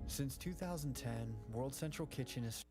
Since 2010, World Central Kitchen has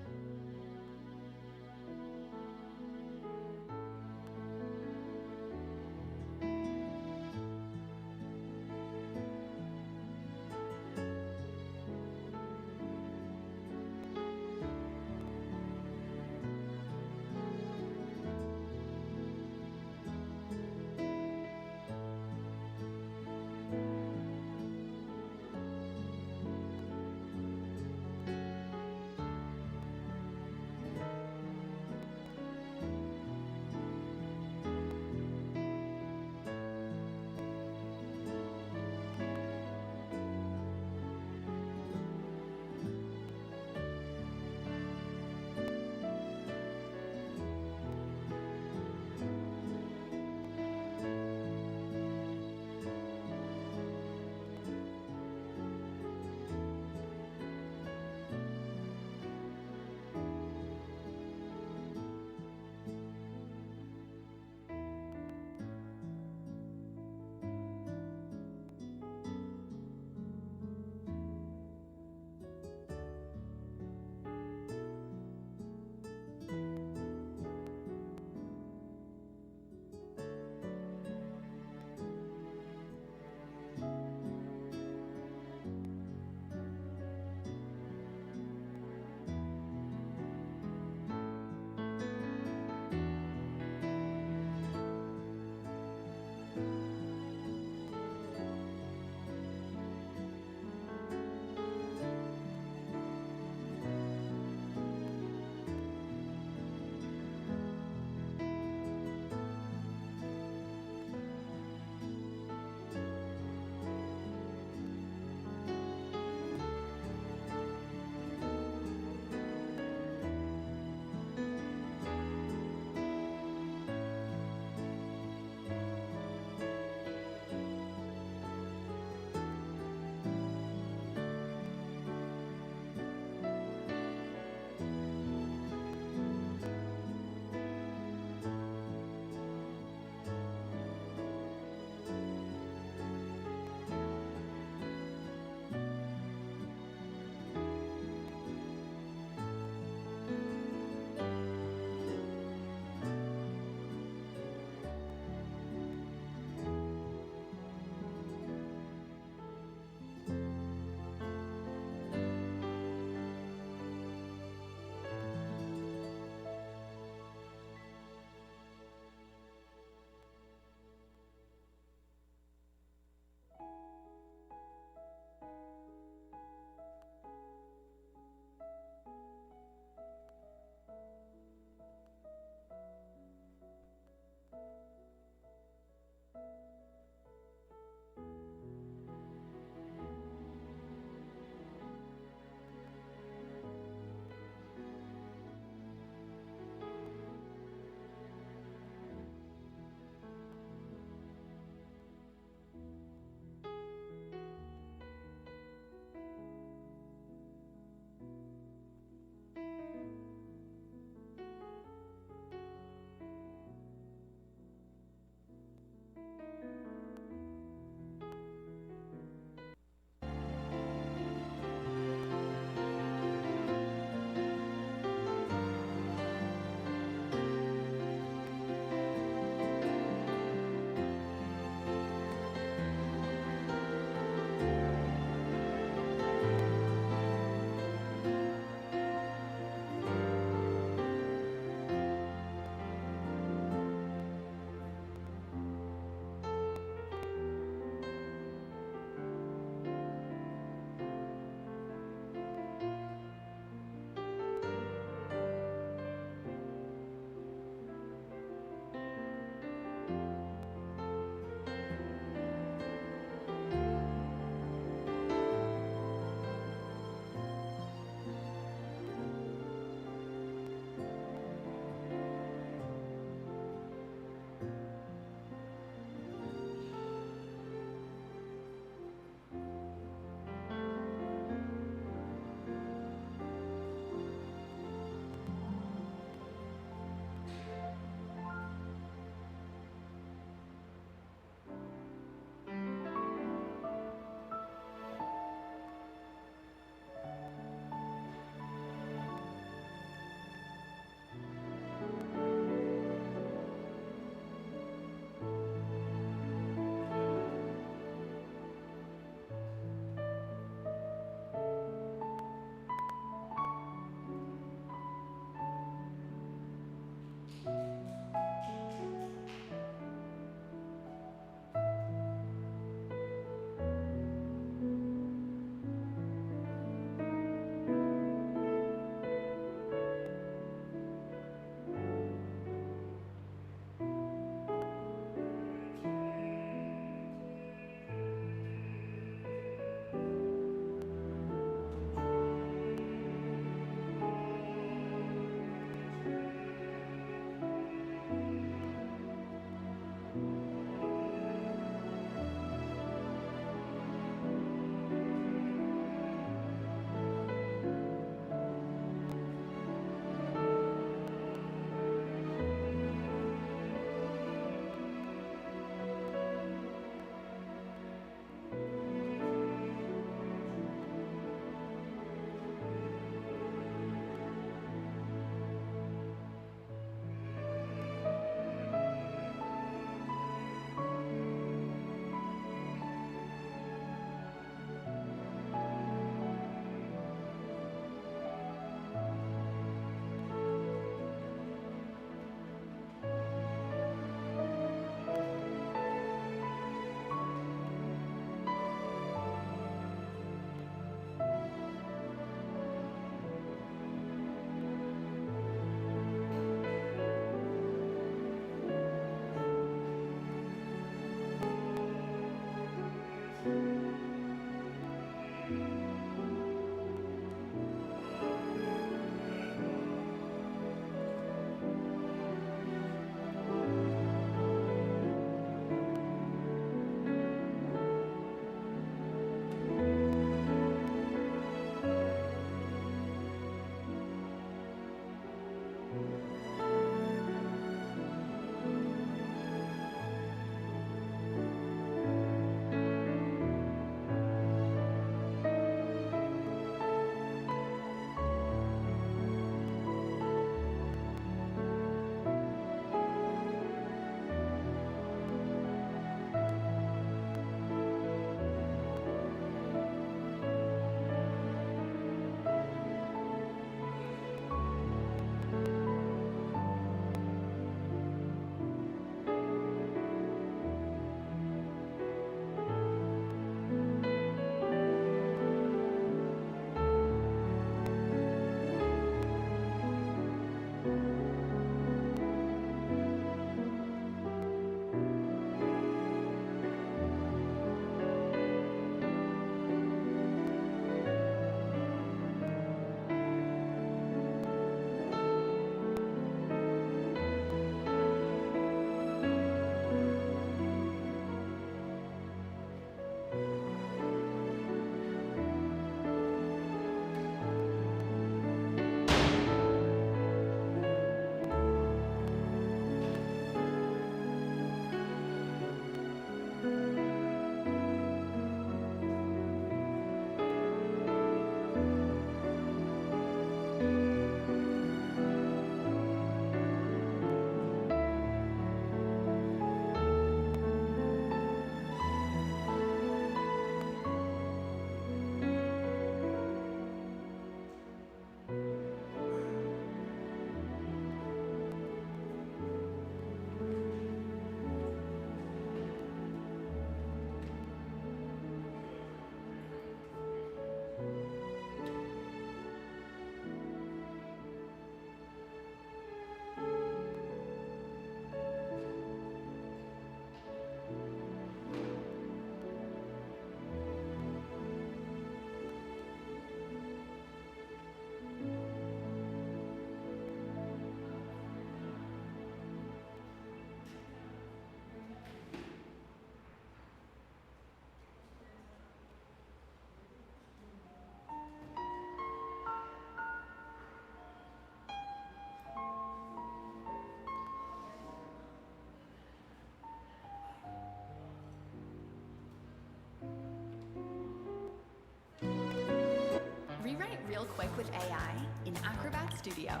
Rewrite real quick with AI in Acrobat Studio.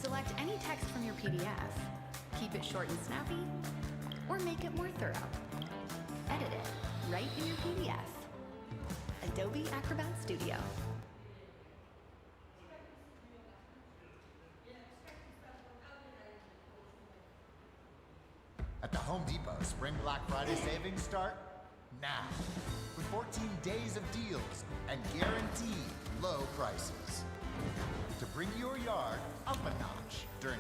Select any text from your PDF, keep it short and snappy, or make it more thorough. Edit it right in your PDF. Adobe Acrobat Studio. At the Home Depot, Spring Black Friday savings start now. With 14 days of deals and guaranteed low prices. To bring your yard up a notch during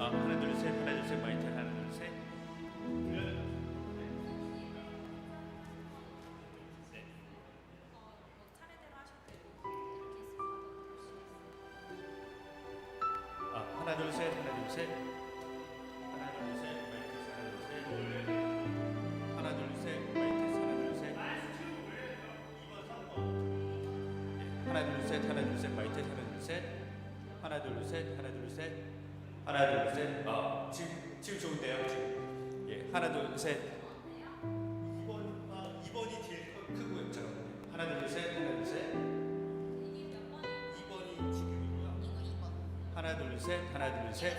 하나 둘 셋, 하나 둘 셋, 마이크 하나 둘 셋. 하나 둘 셋, 하나 둘 셋. 하나 둘 셋, 마이크 하나 둘 셋. 하나 둘 셋, 마이크 하나 둘 셋. 하나 둘 셋, 하나 둘 셋, 마이크 하나 둘 셋. 하나 둘 셋, 하나 둘 셋. 하나 둘 셋. 지금 좋은데요. 지금. 예, 하나 둘 셋. 2번이 제일 크고요. 잠깐만요. 하나 둘 셋, 하나 둘 셋. 2번이 지금이고요. 하나 둘 셋 하나 둘 셋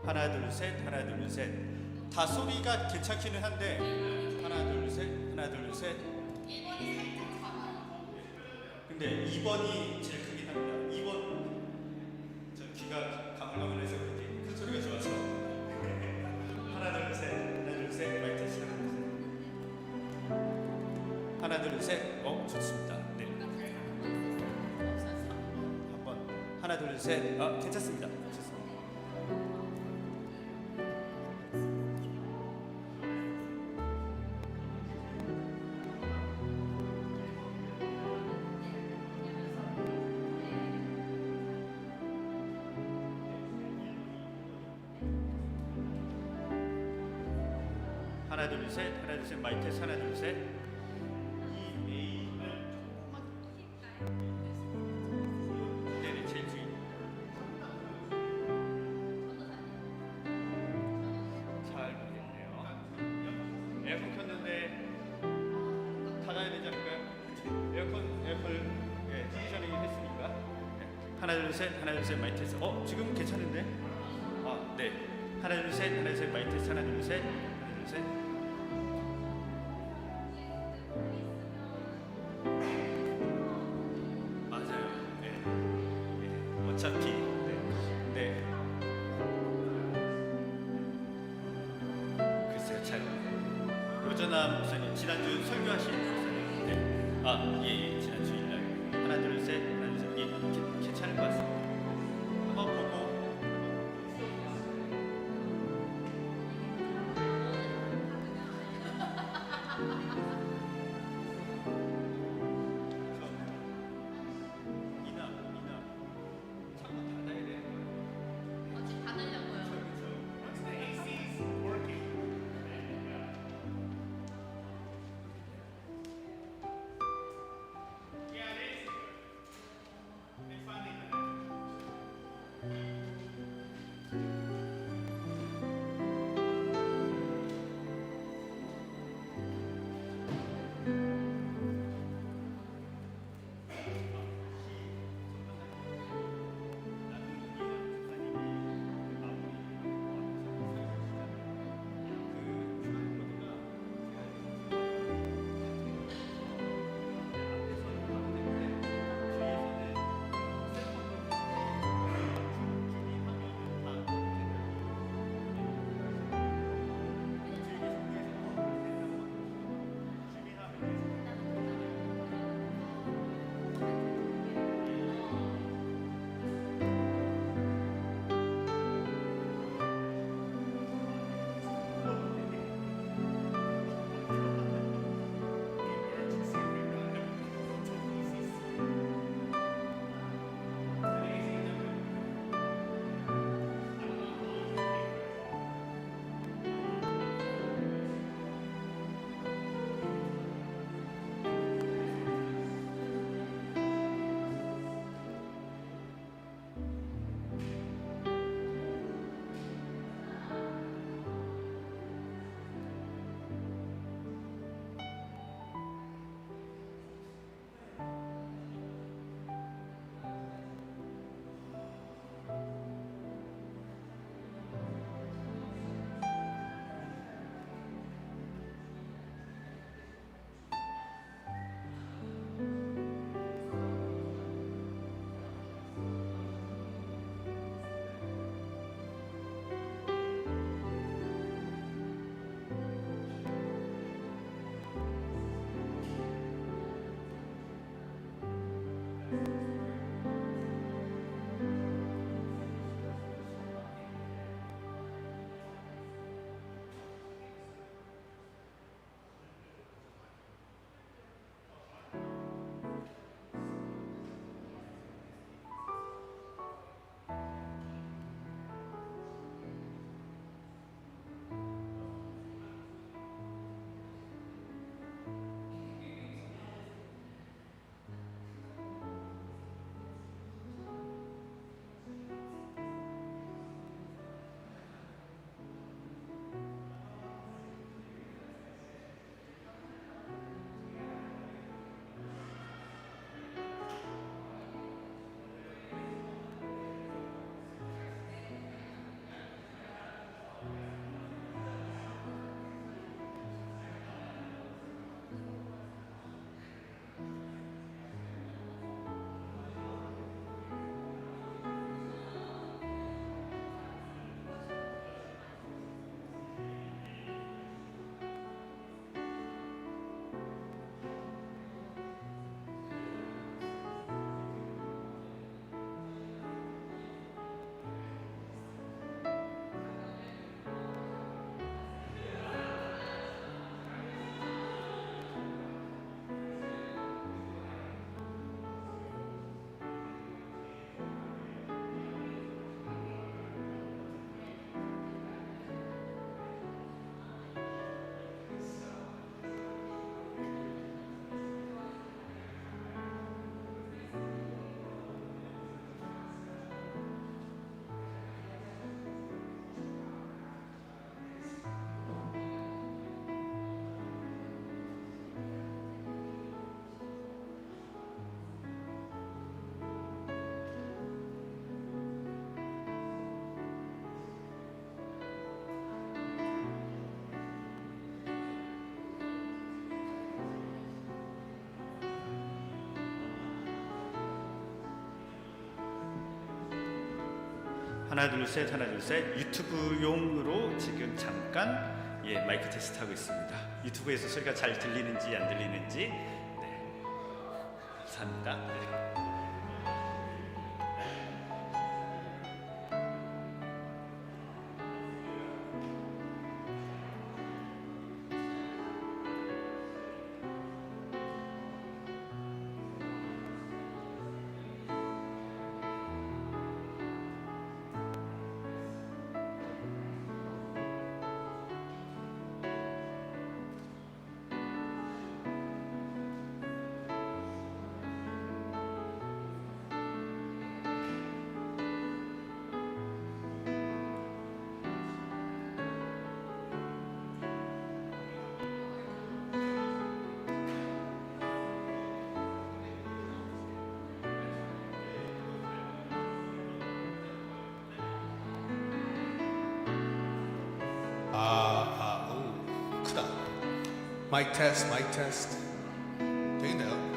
하나 둘 셋 하나 둘 셋 다 소리가 괜찮기는 한데 하나 둘 셋 하나 둘 셋 근데 2번이 제일 크긴 합니다. 2번 저 귀가 가물가물해서 그런지 큰 소리가 좋아서 하나 둘 셋 하나 둘 셋 마이크 테스트 하나 둘 셋 좋습니다. 네 한번 하나 둘 셋 괜찮습니다. 좋습니다. 하나 둘 셋 하나 둘 셋 마이크 테스트 하나 둘 셋 네네 제일 뒤 잘 모르겠네요. 에어컨 켰는데 닫아야 되지 않을까요? 에어컨을 컨디셔닝 했으니까 하나 둘 셋 하나 둘 셋 마이크 테스트 지금 괜찮은데? 네 하나 둘 셋 하나 둘 셋 마이크 테스트 하나 둘 셋 하나 둘 셋 맞아요. 네. 어차피 네. 글쎄요 잘 요전남 목사님 지난주 설교하신 목사님 예 지난주 일날 하나 둘 셋 하나 둘 셋 괜찮을 것 같습니다. 한번 보고 하나 둘 셋 하나 둘 셋. 유튜브용으로 지금 잠깐 마이크 테스트하고 있습니다. 유튜브에서 소리가 잘 들리는지 안 들리는지. 네. 감사합니다. 네. 크다. 마이크 테스트, 마이크 테스트. 되겠네요.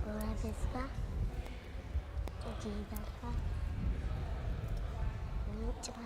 뭐라됐어? 저기다가 뭉쳐봐.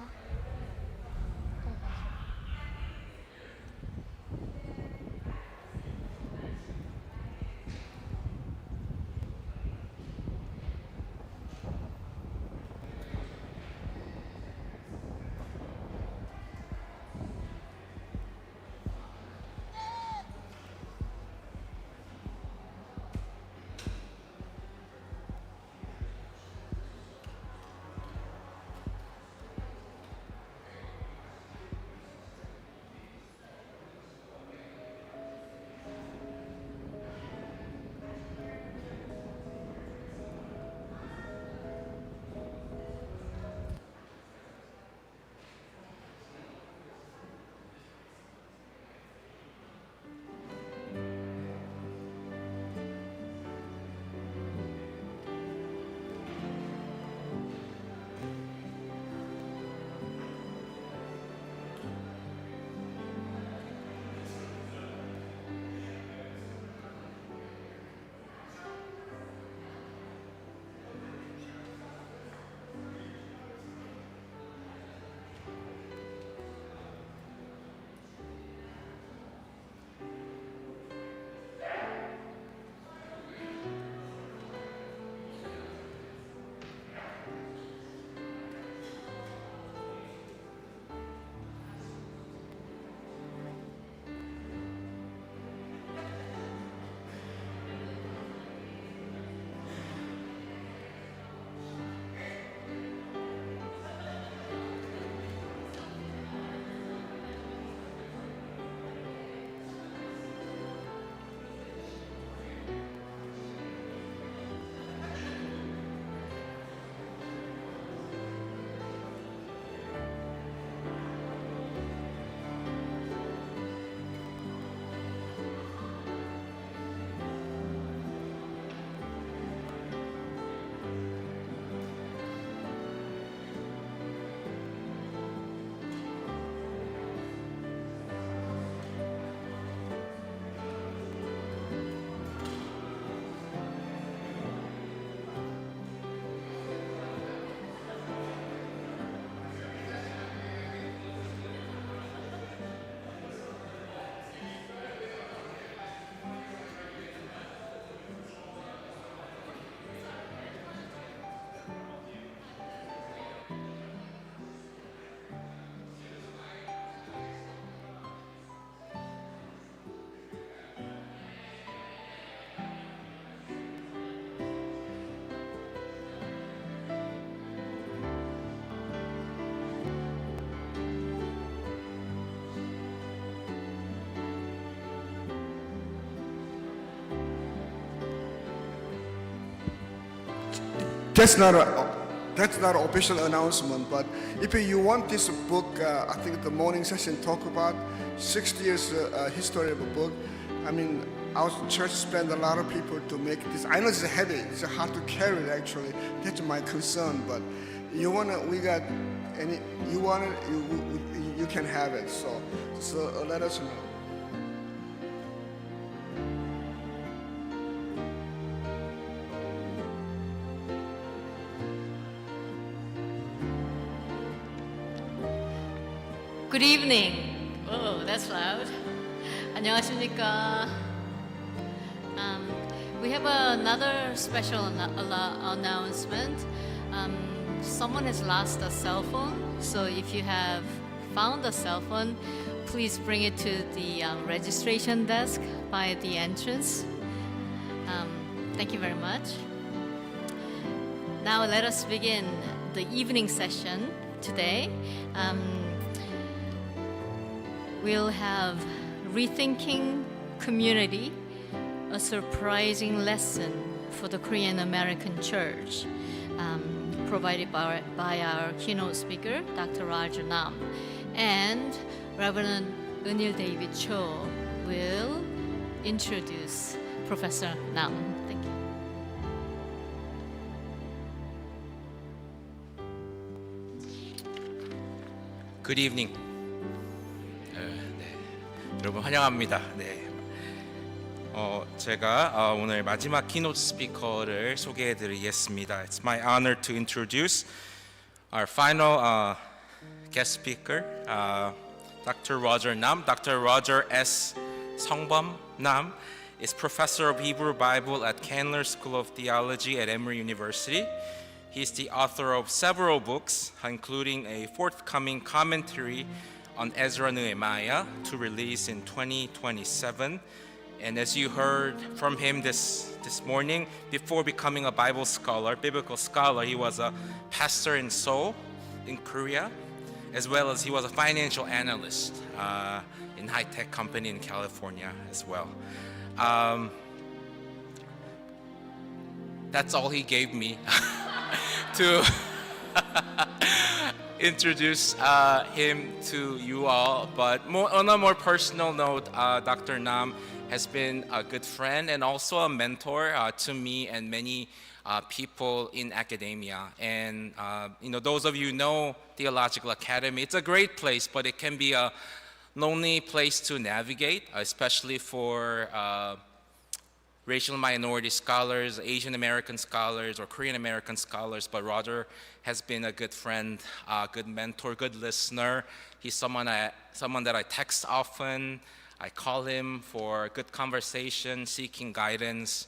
that's not an official announcement, but if you want this book, I think the morning session talk about 60 years history of a book. I mean, our church spent a lot of people to make this. I know it's heavy, it's hard to carry actually. That's my concern, but you can have it. So let us know. Good evening. Oh, that's loud. 안녕하십니까. We have another special announcement. Someone has lost a cell phone, so if you have found a cell phone, please bring it to the registration desk by the entrance. Thank you very much. Now let us begin the evening session today. We'll have Rethinking Community, a surprising lesson for the Korean American Church, provided by our keynote speaker, Dr. Roger Nam, and Reverend Eunil David Cho will introduce Professor Nam. Thank you. Good evening. 네. 여러분 환영합니다. 네. 제가 오늘 마지막 키노트 스피커를 소개해드리겠습니다. It's my honor to introduce our final guest speaker, Dr. Roger Nam. Dr. Roger S. Songbum Nam is professor of Hebrew Bible at Candler School of Theology at Emory University. He is the author of several books, including a forthcoming commentary on Ezra Nehemiah to release in 2027. And as you heard from him this morning, before becoming a Bible scholar, biblical scholar, he was a pastor in Seoul, in Korea, as well as he was a financial analyst in high-tech company in California as well. That's all he gave me to introduce him to you all. But on a more personal note, Dr. Nam has been a good friend and also a mentor to me and many people in academia. And those of you know Theological Academy, it's a great place, but it can be a lonely place to navigate, especially for racial minority scholars, Asian American scholars, or Korean American scholars. But Roger has been a good friend, good mentor, good listener. He's someone that I text often. I call him for good conversation, seeking guidance.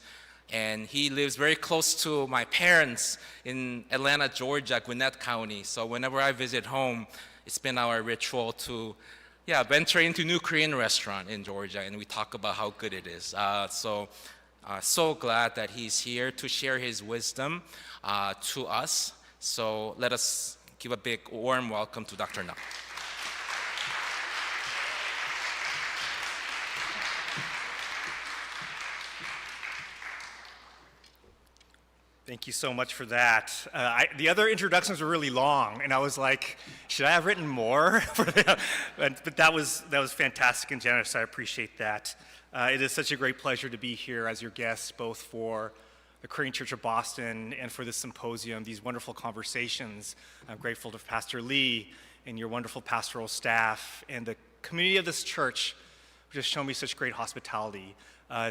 And he lives very close to my parents in Atlanta, Georgia, Gwinnett County. So whenever I visit home, it's been our ritual to venture into new Korean restaurant in Georgia, and we talk about how good it is. So glad that he's here to share his wisdom to us. So let us give a big warm welcome to Dr. Nam. Thank you so much for that. The other introductions were really long, and I was like, should I have written more? But that was fantastic and generous, so I appreciate that. It is such a great pleasure to be here as your guest, both for the Korean Church of Boston and for this symposium, these wonderful conversations. I'm grateful to Pastor Lee and your wonderful pastoral staff and the community of this church, which has shown me such great hospitality.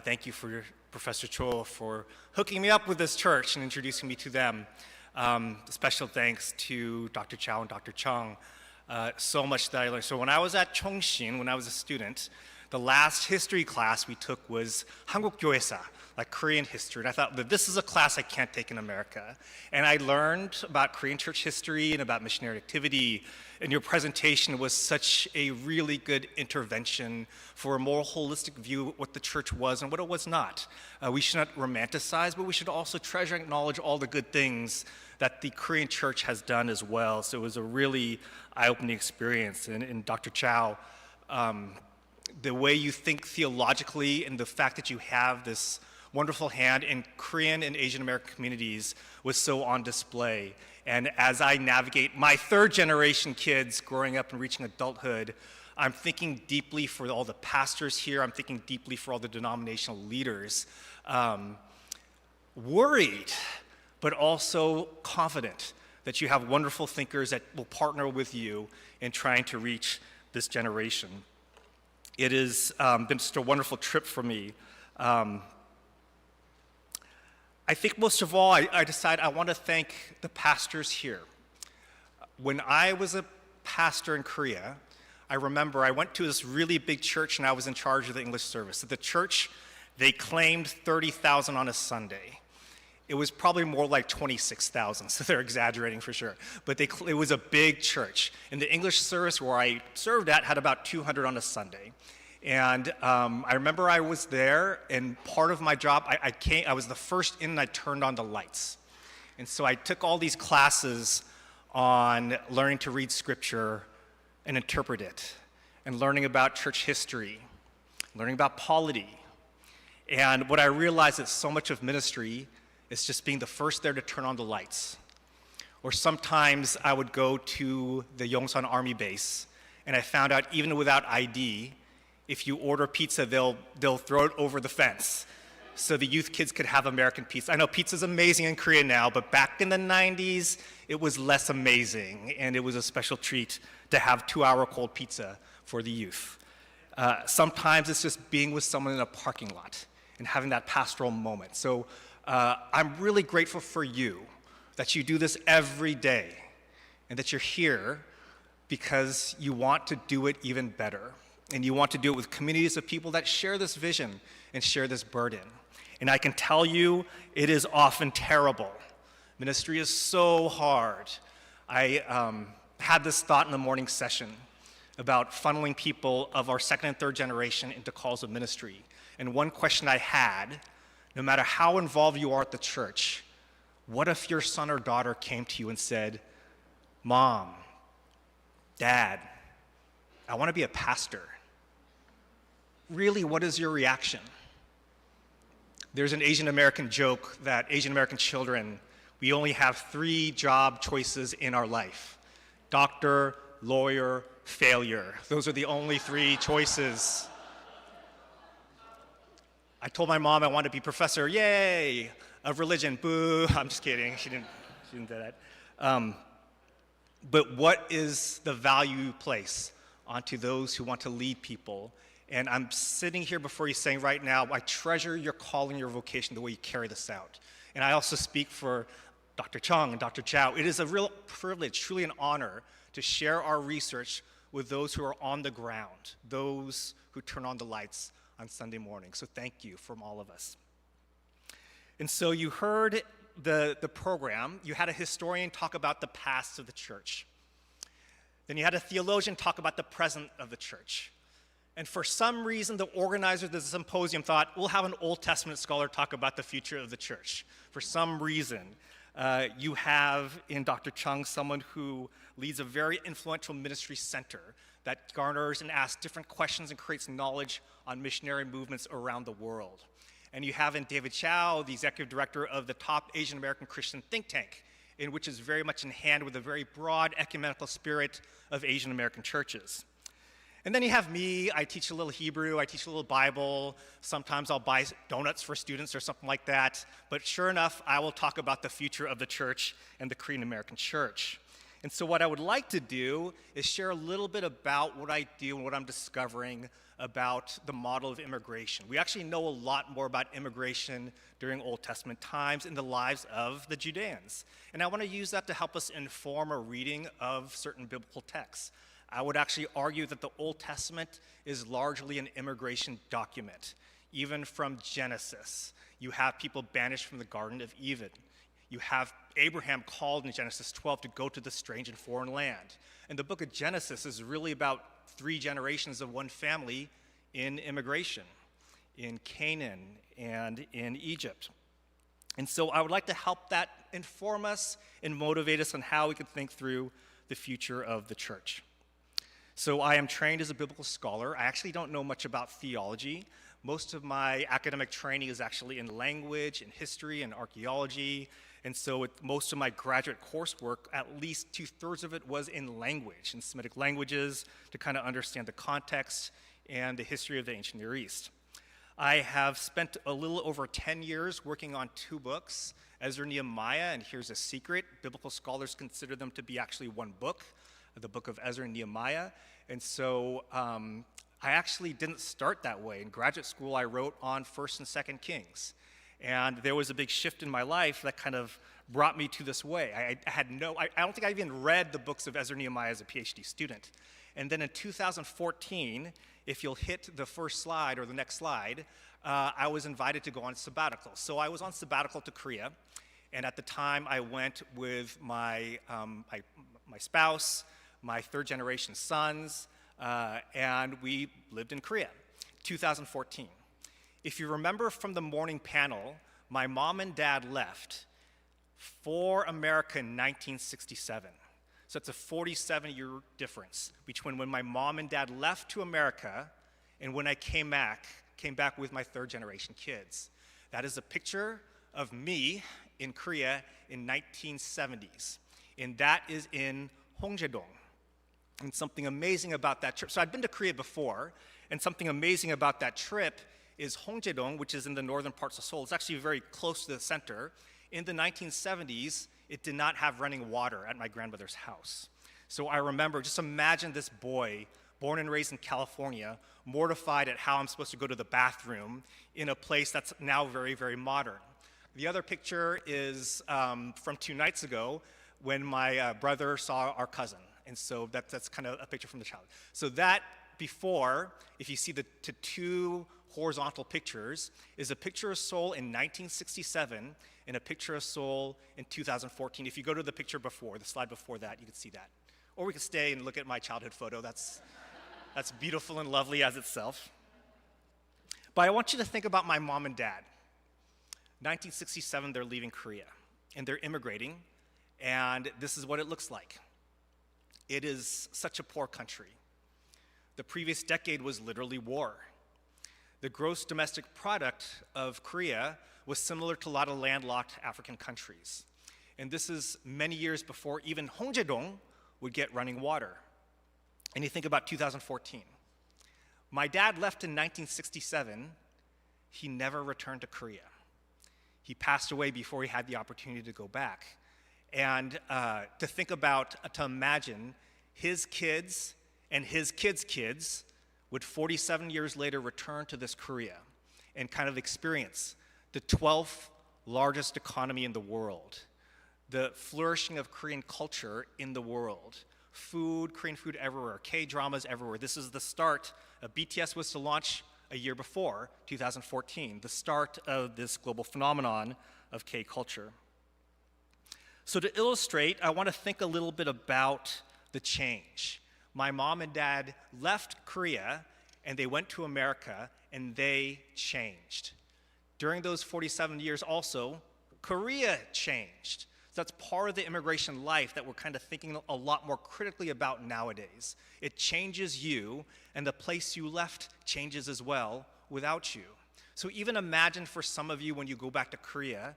Thank you for Professor Cho for hooking me up with this church and introducing me to them. Special thanks to Dr. Chow and Dr. Chung. So much that I learned. So when I was at Chongshin, when I was a student, the last history class we took was 한국교회사, like Korean history. And I thought that this is a class I can't take in America. And I learned about Korean church history and about missionary activity. And your presentation was such a really good intervention for a more holistic view of what the church was and what it was not. We should not romanticize, but we should also treasure and acknowledge all the good things that the Korean church has done as well. So it was a really eye-opening experience. And Dr. Chow, the way you think theologically and the fact that you have this wonderful hand in Korean and Asian American communities was so on display. And as I navigate my third generation kids growing up and reaching adulthood, I'm thinking deeply for all the pastors here, I'm thinking deeply for all the denominational leaders, worried, but also confident that you have wonderful thinkers that will partner with you in trying to reach this generation. It has been just a wonderful trip for me. I think most of all, I decided I want to thank the pastors here. When I was a pastor in Korea, I remember I went to this really big church and I was in charge of the English service. At the church, they claimed 30,000 on a Sunday. It was probably more like 26,000, so they're exaggerating for sure. But it was a big church. And the English service where I served at had about 200 on a Sunday. And I remember I was there, and part of my job, I was the first in and I turned on the lights. And so I took all these classes on learning to read scripture and interpret it, and learning about church history, learning about polity. And what I realized is so much of ministry is just being the first there to turn on the lights. Or sometimes I would go to the Yongsan Army base, and I found out even without ID, if you order pizza, they'll throw it over the fence so the youth kids could have American pizza. I know pizza's amazing in Korea now, but back in the 90s, it was less amazing, and it was a special treat to have 2-hour cold pizza for the youth. Sometimes it's just being with someone in a parking lot and having that pastoral moment. So I'm really grateful for you that you do this every day and that you're here because you want to do it even better. And you want to do it with communities of people that share this vision and share this burden. And I can tell you, it is often terrible. Ministry is so hard. I had this thought in the morning session about funneling people of our second and third generation into calls of ministry. And one question I had, no matter how involved you are at the church, what if your son or daughter came to you and said, "Mom, Dad, I want to be a pastor"? Really, what is your reaction? There's an Asian American joke that Asian American children, we only have 3 job choices in our life: doctor, lawyer, failure. Those are the only 3 choices. I told my mom I wanted to be professor, yay, of religion, boo. I'm just kidding, she didn't do that. But what is the value you place onto those who want to lead people? And I'm sitting here before you saying right now, I treasure your calling, your vocation, the way you carry this out. And I also speak for Dr. Chung and Dr. Chow. It is a real privilege, truly an honor, to share our research with those who are on the ground, those who turn on the lights on Sunday morning. So thank you from all of us. And so you heard the program. You had a historian talk about the past of the church. Then you had a theologian talk about the present of the church. And for some reason, the organizers of the symposium thought, we'll have an Old Testament scholar talk about the future of the church. For some reason, you have in Dr. Chung someone who leads a very influential ministry center that garners and asks different questions and creates knowledge on missionary movements around the world. And you have in David Chow, the executive director of the top Asian American Christian think tank, in which is very much in hand with a very broad ecumenical spirit of Asian American churches. And then you have me. I teach a little Hebrew, I teach a little Bible. Sometimes I'll buy donuts for students or something like that. But sure enough, I will talk about the future of the church and the Korean American church. And so what I would like to do is share a little bit about what I do and what I'm discovering about the model of immigration. We actually know a lot more about immigration during Old Testament times in the lives of the Judeans. And I want to use that to help us inform a reading of certain biblical texts. I would actually argue that the Old Testament is largely an immigration document. Even from Genesis, you have people banished from the Garden of Eden. You have Abraham called in Genesis 12 to go to the strange and foreign land. And the book of Genesis is really about 3 generations of one family in immigration, in Canaan and in Egypt. And so I would like to help that inform us and motivate us on how we can think through the future of the church. So I am trained as a biblical scholar. I actually don't know much about theology, Most of my academic training is actually in language, in history, and archaeology. And so with most of my graduate coursework, at least 2/3 of it was in language, in Semitic languages, to kind of understand the context and the history of the ancient Near East. I have spent a little over 10 years working on 2 books, Ezra and Nehemiah, and here's a secret. Biblical scholars consider them to be actually one book, the book of Ezra and Nehemiah. And so I actually didn't start that way. In graduate school, I wrote on 1st and 2nd Kings. And there was a big shift in my life that kind of brought me to this way. I don't think I even read the books of Ezra and Nehemiah as a PhD student. And then in 2014, if you'll hit the first slide or the next slide, I was invited to go on sabbatical. So I was on sabbatical to Korea. And at the time, I went with my spouse, my 3rd-generation sons, and we lived in Korea, 2014. If you remember from the morning panel, my mom and dad left for America in 1967. So it's a 47-year difference between when my mom and dad left to America and when I came back with my 3rd-generation kids. That is a picture of me in Korea in 1970s. And that is in Hongjae-dong. And something amazing about that trip, so I'd been to Korea before, and something amazing about that trip is Hongjae-dong, which is in the northern parts of Seoul. It's actually very close to the center. In the 1970s, it did not have running water at my grandmother's house. So I remember, just imagine this boy, born and raised in California, mortified at how I'm supposed to go to the bathroom in a place that's now very, very modern. The other picture is from 2 nights ago when my brother saw our cousin. And so that's kind of a picture from the childhood. So that before, if you see the 2 horizontal pictures, is a picture of Seoul in 1967 and a picture of Seoul in 2014. If you go to the picture before, the slide before that, you can see that. Or we could stay and look at my childhood photo. That's beautiful and lovely as itself. But I want you to think about my mom and dad. 1967, they're leaving Korea, and they're immigrating, and this is what it looks like. It is such a poor country. The previous decade was literally war. The gross domestic product of Korea was similar to a lot of landlocked African countries. And this is many years before even Hongjae-dong would get running water. And you think about 2014. My dad left in 1967. He never returned to Korea. He passed away before he had the opportunity to go back. And to imagine his kids and his kids' kids would 47 years later return to this Korea and kind of experience the 12th largest economy in the world, the flourishing of Korean culture in the world, Korean food everywhere, K-dramas everywhere. This is the start. BTS was to launch a year before, 2014, the start of this global phenomenon of K-culture. So to illustrate, I want to think a little bit about the change. My mom and dad left Korea and they went to America and they changed. During those 47 years also, Korea changed. So that's part of the immigration life that we're kind of thinking a lot more critically about nowadays. It changes you, and the place you left changes as well without you. So even imagine for some of you when you go back to Korea,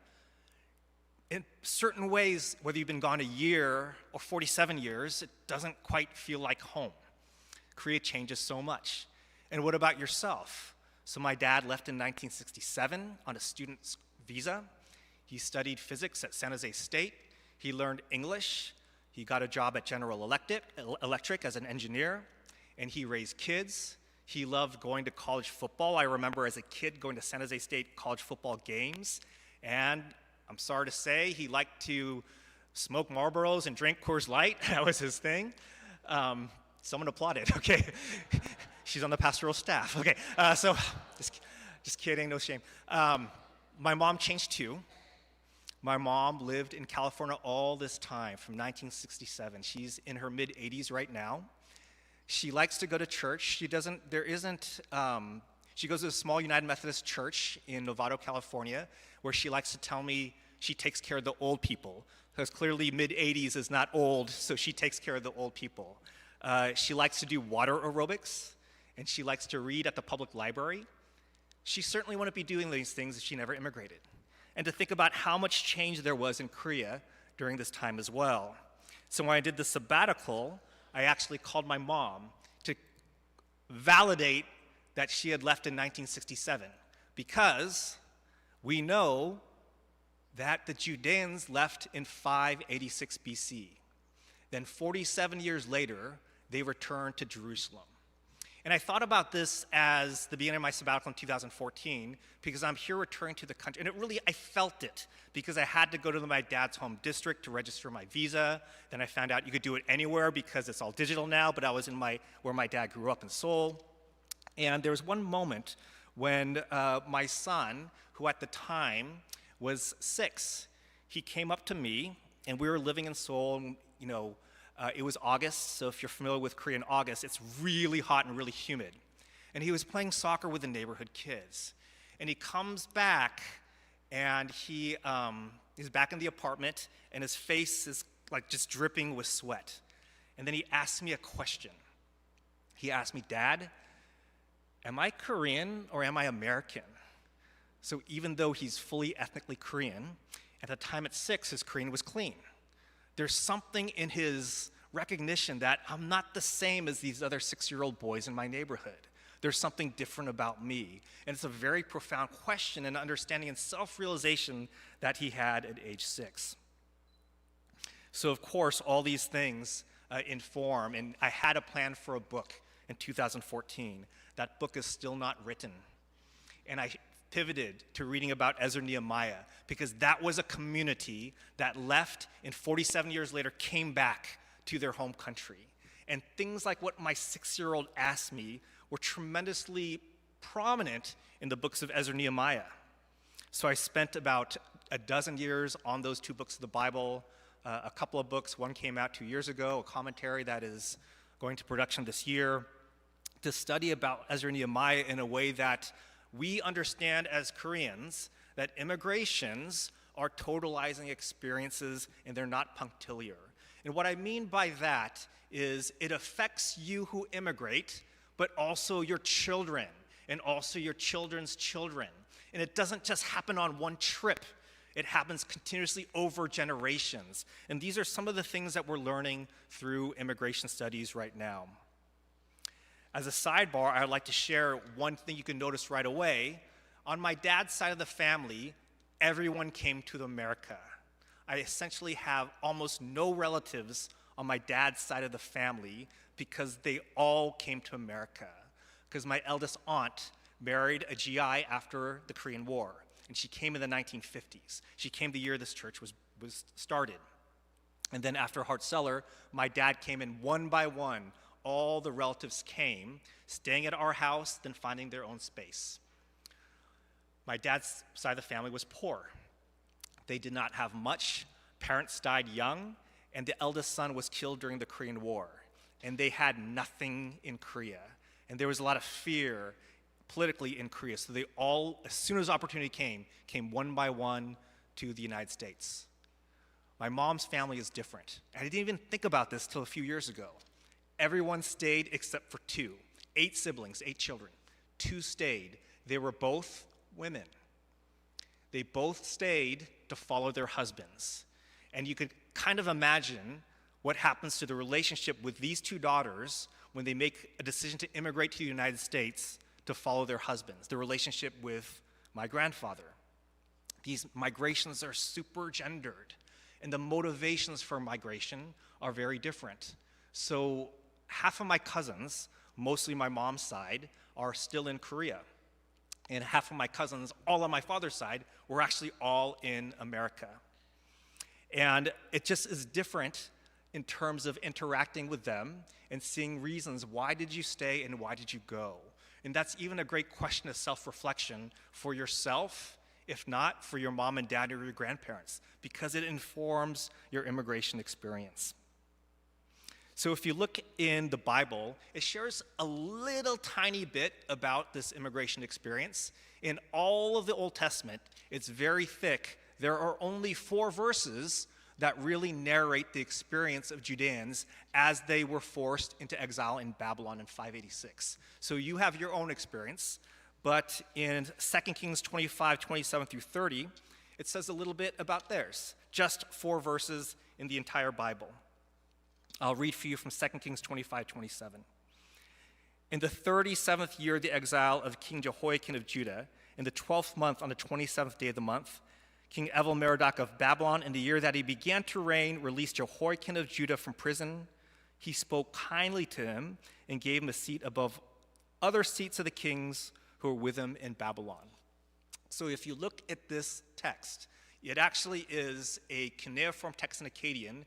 in certain ways, whether you've been gone a year or 47 years, it doesn't quite feel like home. Korea changes so much. And what about yourself? So my dad left in 1967 on a student's visa. He studied physics at San Jose State. He learned English. He got a job at General Electric as an engineer. And he raised kids. He loved going to college football. I remember as a kid going to San Jose State college football games. And I'm sorry to say, he liked to smoke Marlboros and drink Coors Light. That was his thing. Someone applauded, okay. She's on the pastoral staff, okay. So, just kidding, no shame. My mom changed too. My mom lived in California all this time, from 1967. She's in her mid-80s right now. She likes to go to church. She goes to a small United Methodist church in Novato, California, where she likes to tell me she takes care of the old people, because clearly mid-80s is not old, so she takes care of the old people. She likes to do water aerobics, and she likes to read at the public library. she certainly wouldn't be doing these things if she never immigrated. And to think about how much change there was in Korea during this time as well. So when I did the sabbatical, I actually called my mom to validate that she had left in 1967, because we know that the Judeans left in 586 BC. Then 47 years later, they returned to Jerusalem. And I thought about this as the beginning of my sabbatical in 2014, because I'm here returning to the country. And I felt it, because I had to go to my dad's home district to register my visa. Then I found out you could do it anywhere because it's all digital now, but I was in where my dad grew up in Seoul. And there was one moment when my son, who at the time was 6, he came up to me, and we were living in Seoul, and, it was August, so if you're familiar with Korean August, it's really hot and really humid. And he was playing soccer with the neighborhood kids. And he comes back, and he's back in the apartment, and his face is like just dripping with sweat. And then he asked me a question. He asked me, "Dad, am I Korean or am I American?" So even though he's fully ethnically Korean, at the time at 6, his Korean was clean. There's something in his recognition that I'm not the same as these other 6-year-old boys in my neighborhood. There's something different about me. And it's a very profound question and understanding and self-realization that he had at age 6. So of course, all these things inform, and I had a plan for a book in 2014. That book is still not written. And I pivoted to reading about Ezra Nehemiah, because that was a community that left and 47 years later came back to their home country. And things like what my 6-year-old asked me were tremendously prominent in the books of Ezra Nehemiah. So I spent about a dozen years on those 2 books of the Bible, a couple of books. One came out 2 years ago, a commentary that is going to production this year, to study about Ezra Nehemiah in a way that we understand as Koreans that immigrations are totalizing experiences and they're not punctiliar. And what I mean by that is it affects you who immigrate, but also your children and also your children's children. And it doesn't just happen on one trip. It happens continuously over generations. And these are some of the things that we're learning through immigration studies right now. As a sidebar, I'd like to share one thing you can notice right away. On my dad's side of the family, everyone came to America. I essentially have almost no relatives on my dad's side of the family because they all came to America. Because my eldest aunt married a GI after the Korean War, and she came in the 1950s. She came the year this church was started. And then after Hart-Celler, my dad came in one by one. All the relatives came, staying at our house, then finding their own space. My dad's side of the family was poor. They did not have much. Parents died young, and the eldest son was killed during the Korean War. And they had nothing in Korea. And there was a lot of fear politically in Korea. So they all, as soon as opportunity came one by one to the United States. My mom's family is different. I didn't even think about this till a few years ago. Everyone stayed except for 2. 8 siblings, 8 children. 2 stayed. They were both women. They both stayed to follow their husbands. And you could kind of imagine what happens to the relationship with these 2 daughters when they make a decision to immigrate to the United States to follow their husbands, the relationship with my grandfather. These migrations are super gendered, and the motivations for migration are very different. So half of my cousins, mostly my mom's side, are still in Korea. And half of my cousins, all on my father's side, were actually all in America. And it just is different in terms of interacting with them and seeing reasons, why did you stay and why did you go? And that's even a great question of self-reflection for yourself, if not for your mom and dad or your grandparents, because it informs your immigration experience. So if you look in the Bible, it shares a little tiny bit about this immigration experience. In all of the Old Testament, it's very thick. There are only 4 verses that really narrate the experience of Judeans as they were forced into exile in Babylon in 586. So you have your own experience, But in 2 Kings 25, 27 through 30, it says a little bit about theirs. Just 4 verses in the entire Bible. I'll read for you from 2 Kings 25, 27. In the 37th year of the exile of King Jehoiakim of Judah, in the 12th month on the 27th day of the month, King Evil-Merodach of Babylon, in the year that he began to reign, released Jehoiakim of Judah from prison. He spoke kindly to him and gave him a seat above other seats of the kings who were with him in Babylon. So if you look at this text, it actually is a cuneiform text in Akkadian,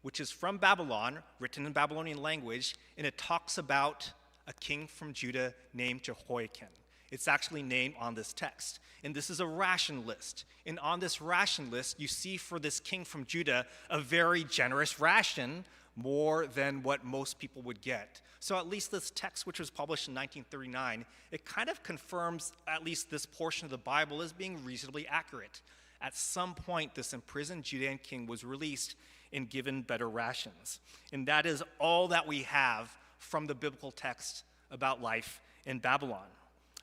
which is from Babylon, written in Babylonian language, and it talks about a king from Judah named Jehoiakim. It's actually named on this text. And this is a ration list. And on this ration list, you see for this king from Judah a very generous ration, more than what most people would get. So at least this text, which was published in 1939, it kind of confirms at least this portion of the Bible as being reasonably accurate. At some point, this imprisoned Judean king was released and given better rations. And that is all that we have from the biblical text about life in Babylon.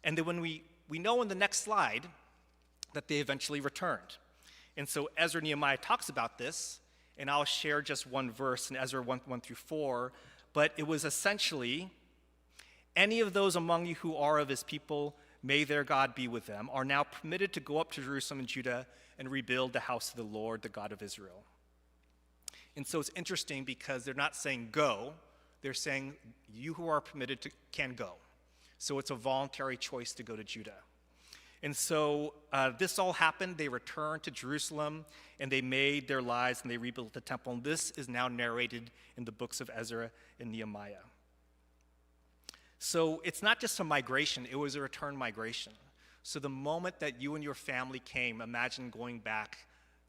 And then when we know in the next slide that they eventually returned. And so Ezra Nehemiah talks about this, and I'll share just one verse in Ezra 1 through 4, but it was essentially, any of those among you who are of his people, may their God be with them, are now permitted to go up to Jerusalem and Judah and rebuild the house of the Lord, the God of Israel. And so it's interesting because they're not saying go, they're saying you who are permitted to can go. So it's a voluntary choice to go to Judah. And so this all happened. They returned to Jerusalem, and they made their lives, and they rebuilt the temple. And this is now narrated in the books of Ezra and Nehemiah. So it's not just a migration, it was a return migration. So the moment that you and your family came, imagine going back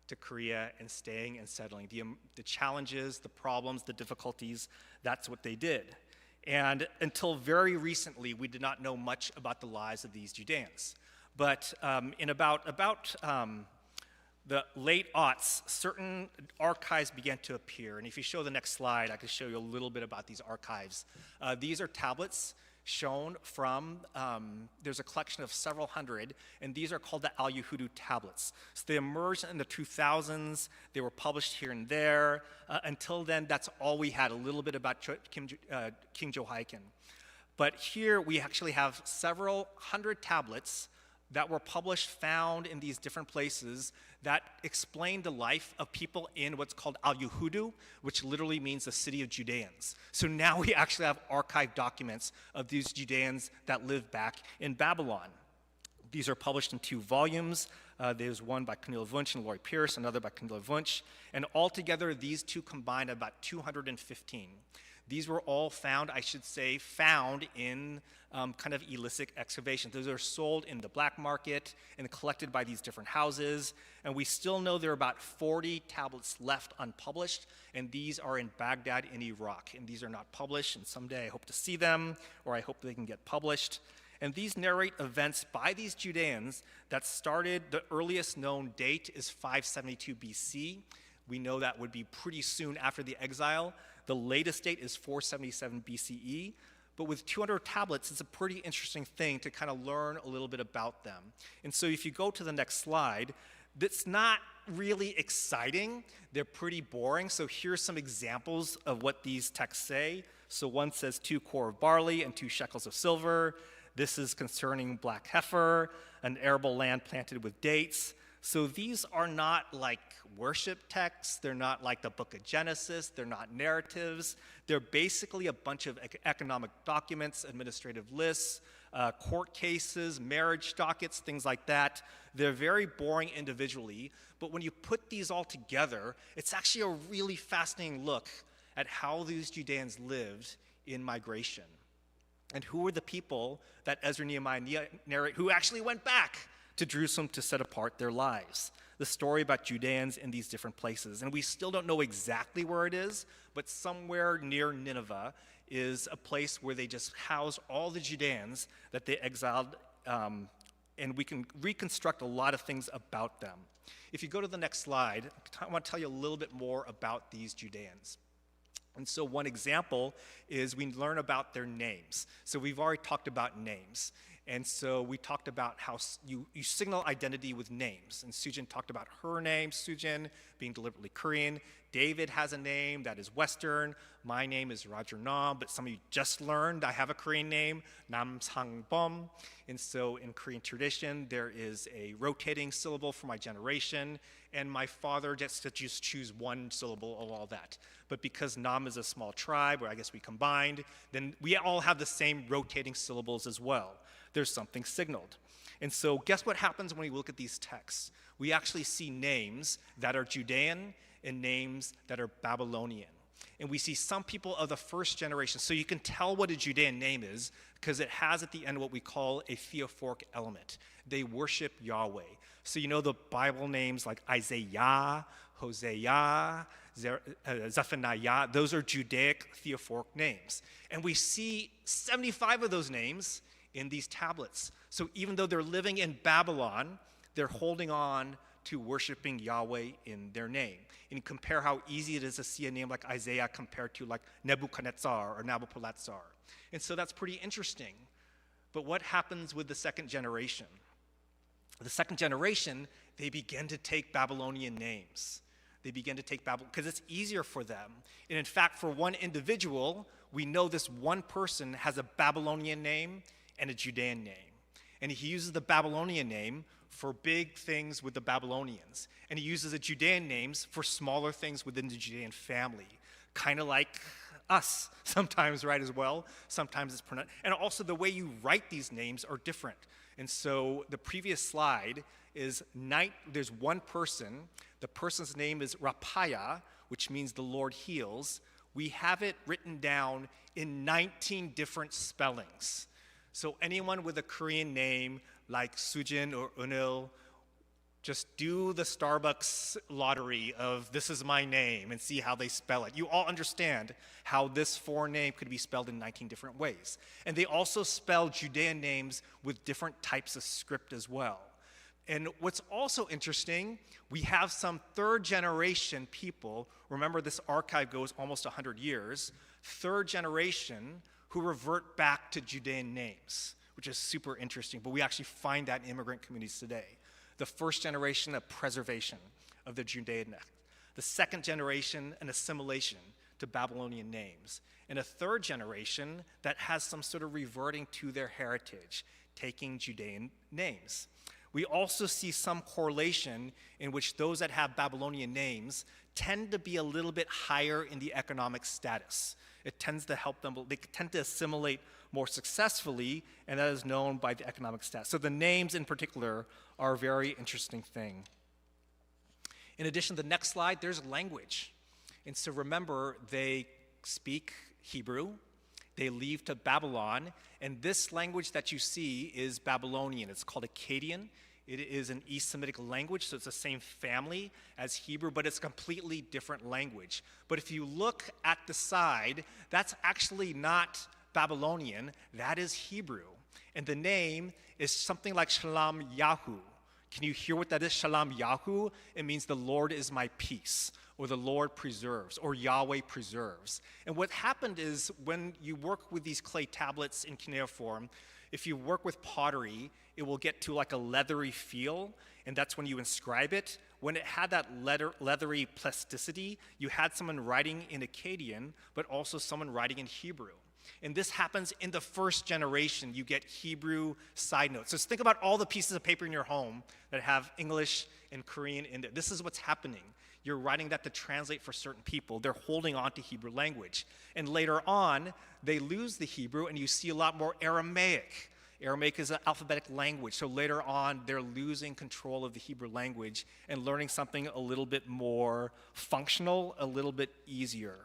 to Korea and staying and settling. The challenges, the problems, the difficulties, that's what they did. And until very recently, we did not know much about the lives of these Judeans. But in about the late aughts, certain archives began to appear. And if you show the next slide, I can show you a little bit about these archives. These are tablets shown from, there's a collection of several hundred, and these are called the Al-Yahudu tablets. So they emerged in the 2000s. They were published here and there. Until then, that's all we had, a little bit about King Jehoiakim. But here we actually have several hundred tablets that were published, found in these different places that explain the life of people in what's called Al-Yahudu, which literally means the city of Judeans. So now we actually have archived documents of these Judeans that lived back in Babylon. These are published in 2 volumes. There's one by Cornelia Wunsch and Laurie Pierce, another by Cornelia Wunsch. And altogether, these 2 combined about 215. These were all found, I should say, found in kind of illicit excavations. Those are sold in the black market and collected by these different houses. And we still know there are about 40 tablets left unpublished, and these are in Baghdad in Iraq. And these are not published, and someday I hope to see them, or I hope they can get published. And these narrate events by these Judeans that started, the earliest known date is 572 BC. We know that would be pretty soon after the exile. The latest date is 477 BCE, but with 200 tablets, it's a pretty interesting thing to kind of learn a little bit about them. And so if you go to the next slide, that's not really exciting. They're pretty boring. So here's some examples of what these texts say. So one says 2 kor of barley and 2 shekels of silver. This is concerning black heifer, an arable land planted with dates. So these are not like worship texts. They're not like the book of Genesis. They're not narratives. They're basically a bunch of economic documents, administrative lists, court cases, marriage dockets, things like that. They're very boring individually, but when you put these all together, it's actually a really fascinating look at how these Judeans lived in migration. And who were the people that Ezra and Nehemiah narrate who actually went back to Jerusalem to set apart their lives. The story about Judeans in these different places. And we still don't know exactly where it is, but somewhere near Nineveh is a place where they just house all the Judeans that they exiled, and we can reconstruct a lot of things about them. If you go to the next slide, I want to tell you a little bit more about these Judeans. And so one example is we learn about their names. So we've already talked about names. And so we talked about how you signal identity with names. And Sujin talked about her name, Sujin, being deliberately Korean. David has a name that is Western. My name is Roger Nam, but some of you just learned I have a Korean name, Nam Sang-bom. And so in Korean tradition, there is a rotating syllable for my generation, and my father gets to just choose one syllable of all that. But because Nam is a small tribe, or I guess we combined, then we all have the same rotating syllables as well. There's something signaled. And so guess what happens when we look at these texts? We actually see names that are Judean and names that are Babylonian. And we see some people of the first generation. So you can tell what a Judean name is because it has at the end what we call a theophoric element. They worship Yahweh. So you know the Bible names like Isaiah, Hosea, Zephaniah, those are Judaic theophoric names. And we see 75 of those names in these tablets. So even though they're living in Babylon, they're holding on to worshiping Yahweh in their name. And compare how easy it is to see a name like Isaiah compared to like Nebuchadnezzar or Nabopolassar. And so that's pretty interesting. But what happens with the second generation? The second generation, they begin to take Babylonian names. They begin to take Babylon because it's easier for them. And in fact, for one individual, we know this one person has a Babylonian name and a Judean name. And he uses the Babylonian name for big things with the Babylonians. And he uses the Judean names for smaller things within the Judean family. Kind of like us sometimes, right, as well. Sometimes it's pronounced. And also the way you write these names are different. And so the previous slide is there's one person. The person's name is Rapaya, which means the Lord heals. We have it written down in 19 different spellings. So anyone with a Korean name like Sujin or Unil, just do the Starbucks lottery of this is my name and see how they spell it. You all understand how this foreign name could be spelled in 19 different ways. And they also spell Judean names with different types of script as well. And what's also interesting, we have some third generation people, remember this archive goes almost 100 years, third generation who revert back to Judean names, which is super interesting, but we actually find that in immigrant communities today. The first generation, a preservation of the Judean name. The second generation, an assimilation to Babylonian names. And a third generation that has some sort of reverting to their heritage, taking Judean names. We also see some correlation in which those that have Babylonian names tend to be a little bit higher in the economic status. It tends to help them, they tend to assimilate more successfully, and that is known by the economic status. So the names in particular are a very interesting thing. In addition, the next slide, there's language. And so remember, they speak Hebrew, they leave to Babylon, and this language that you see is Babylonian. It's called Akkadian. It is an East Semitic language, so it's the same family as Hebrew, but it's a completely different language. But if you look at the side, that's actually not Babylonian, that is Hebrew. And the name is something like Shalom Yahu. Can you hear what that is? Shalom Yahu? It means the Lord is my peace, or the Lord preserves, or Yahweh preserves. And what happened is when you work with these clay tablets in cuneiform, if you work with pottery, it will get to like a leathery feel, and that's when you inscribe it. When it had that leathery plasticity, you had someone writing in Akkadian, but also someone writing in Hebrew. And this happens in the first generation. You get Hebrew side notes. So think about all the pieces of paper in your home that have English and Korean in it. This is what's happening. You're writing that to translate for certain people. They're holding on to Hebrew language. And later on, they lose the Hebrew, and you see a lot more Aramaic. Aramaic is an alphabetic language, so later on, they're losing control of the Hebrew language and learning something a little bit more functional, a little bit easier.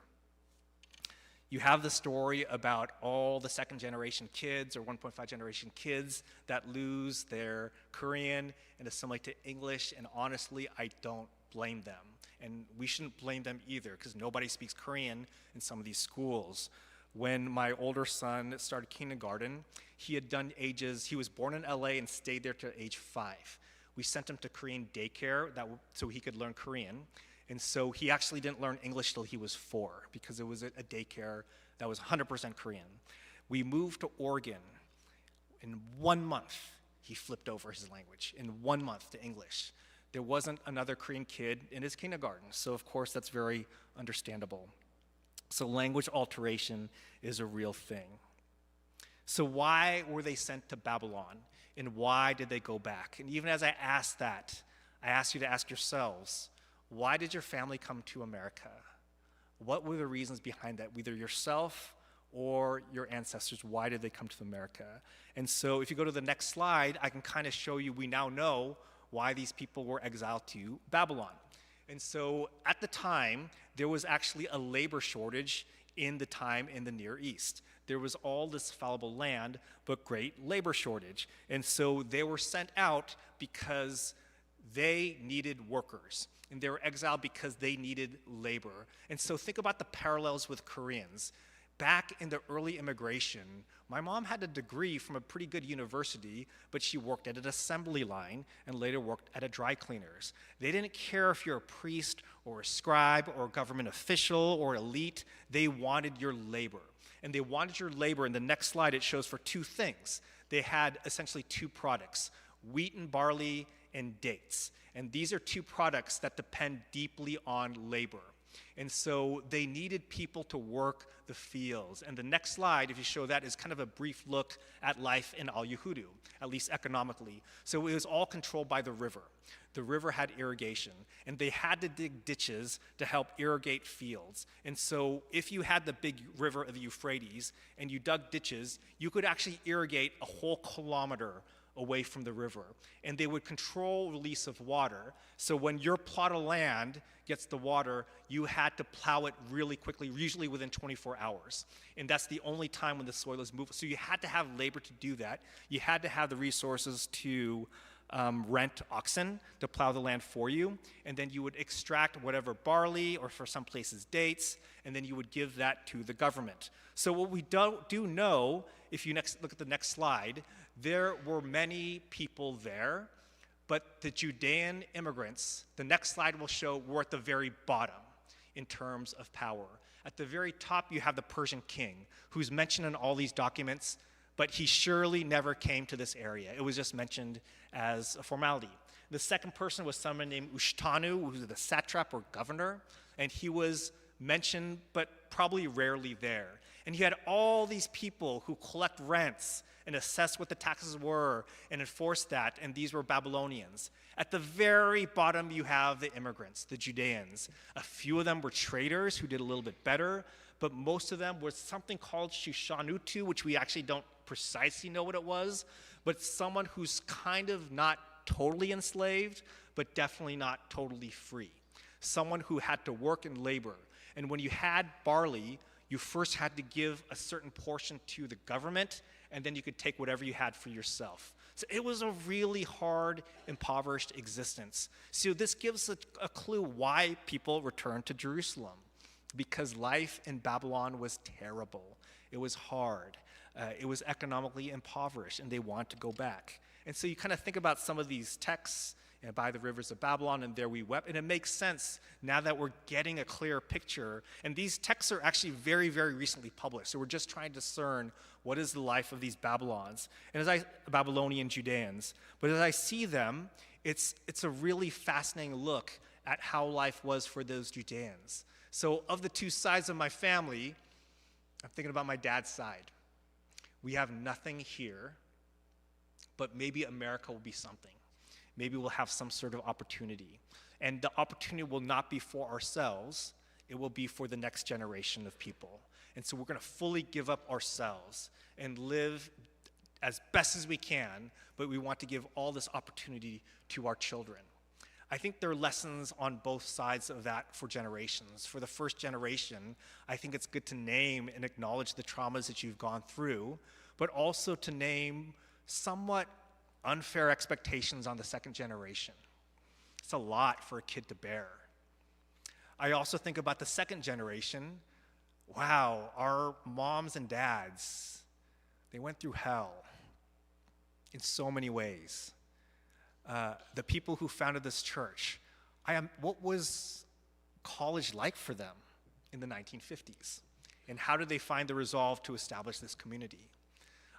You have the story about all the second generation kids or 1.5 generation kids that lose their Korean and assimilate to English, and honestly, I don't blame them. And we shouldn't blame them either, because nobody speaks Korean in some of these schools. When my older son started kindergarten, he was born in LA and stayed there to age 5. We sent him to Korean daycare so he could learn Korean. And so he actually didn't learn English till he was 4, because it was a daycare that was 100% Korean. We moved to Oregon. In 1 month, he flipped over his language. In 1 month to English. There wasn't another Korean kid in his kindergarten, so of course that's very understandable. So language alteration is a real thing. So why were they sent to Babylon, and why did they go back? And even as I asked that, I ask you to ask yourselves, why did your family come to America? What were the reasons behind that, either yourself or your ancestors? Why did they come to America? And so if you go to the next slide, I can kind of show you, we now know why these people were exiled to Babylon. And so at the time, there was actually a labor shortage in the time in the Near East. There was all this fallible land, but great labor shortage. And so they were sent out because they needed workers. And they were exiled because they needed labor. And so think about the parallels with Koreans. Back in the early immigration, my mom had a degree from a pretty good university, but she worked at an assembly line and later worked at a dry cleaners. They didn't care if you're a priest or a scribe or a government official or elite. They wanted your labor. And they wanted your labor. In the next slide, it shows for two things. They had essentially two products, wheat and barley and dates. And these are two products that depend deeply on labor. And so they needed people to work the fields. And the next slide, if you show that, is kind of a brief look at life in Al Yahudu, at least economically. So it was all controlled by the river. The river had irrigation, and they had to dig ditches to help irrigate fields. And so if you had the big river of the Euphrates and you dug ditches, you could actually irrigate a whole kilometer away from the river. And they would control release of water. So when your plot of land gets the water, you had to plow it really quickly, usually within 24 hours. And that's the only time when the soil is moved. So you had to have labor to do that. You had to have the resources to rent oxen to plow the land for you. And then you would extract whatever barley, or for some places dates, and then you would give that to the government. So what we do know, if you look at the next slide, there were many people there, but the Judean immigrants, the next slide will show, were at the very bottom in terms of power. At the very top, you have the Persian king, who's mentioned in all these documents, but he surely never came to this area. It was just mentioned as a formality. The second person was someone named Ushtanu, who was the satrap or governor, and he was mentioned, but probably rarely there. And you had all these people who collect rents and assess what the taxes were and enforce that, and these were Babylonians. At the very bottom, you have the immigrants, the Judeans. A few of them were traders who did a little bit better, but most of them was something called Shushanutu, which we actually don't precisely know what it was, but someone who's kind of not totally enslaved, but definitely not totally free. Someone who had to work and labor. And when you had barley, you first had to give a certain portion to the government, and then you could take whatever you had for yourself. So it was a really hard, impoverished existence. So this gives a clue why people returned to Jerusalem, because life in Babylon was terrible. It was hard. It was economically impoverished, and they want to go back. And so you kind of think about some of these texts, by the rivers of Babylon, and there we wept. And it makes sense now that we're getting a clearer picture. And these texts are actually very, very recently published. So we're just trying to discern what is the life of these Babylons, and Babylonian Judeans. But as I see them, it's a really fascinating look at how life was for those Judeans. So of the two sides of my family, I'm thinking about my dad's side. We have nothing here, but maybe America will be something. Maybe we'll have some sort of opportunity. And the opportunity will not be for ourselves, it will be for the next generation of people. And so we're going to fully give up ourselves and live as best as we can, but we want to give all this opportunity to our children. I think there are lessons on both sides of that for generations. For the first generation, I think it's good to name and acknowledge the traumas that you've gone through, but also to name somewhat unfair expectations on the second generation. It's a lot for a kid to bear. I also think about the second generation. Wow, our moms and dads, they went through hell in so many ways. The people who founded this church, what was college like for them in the 1950s? And how did they find the resolve to establish this community?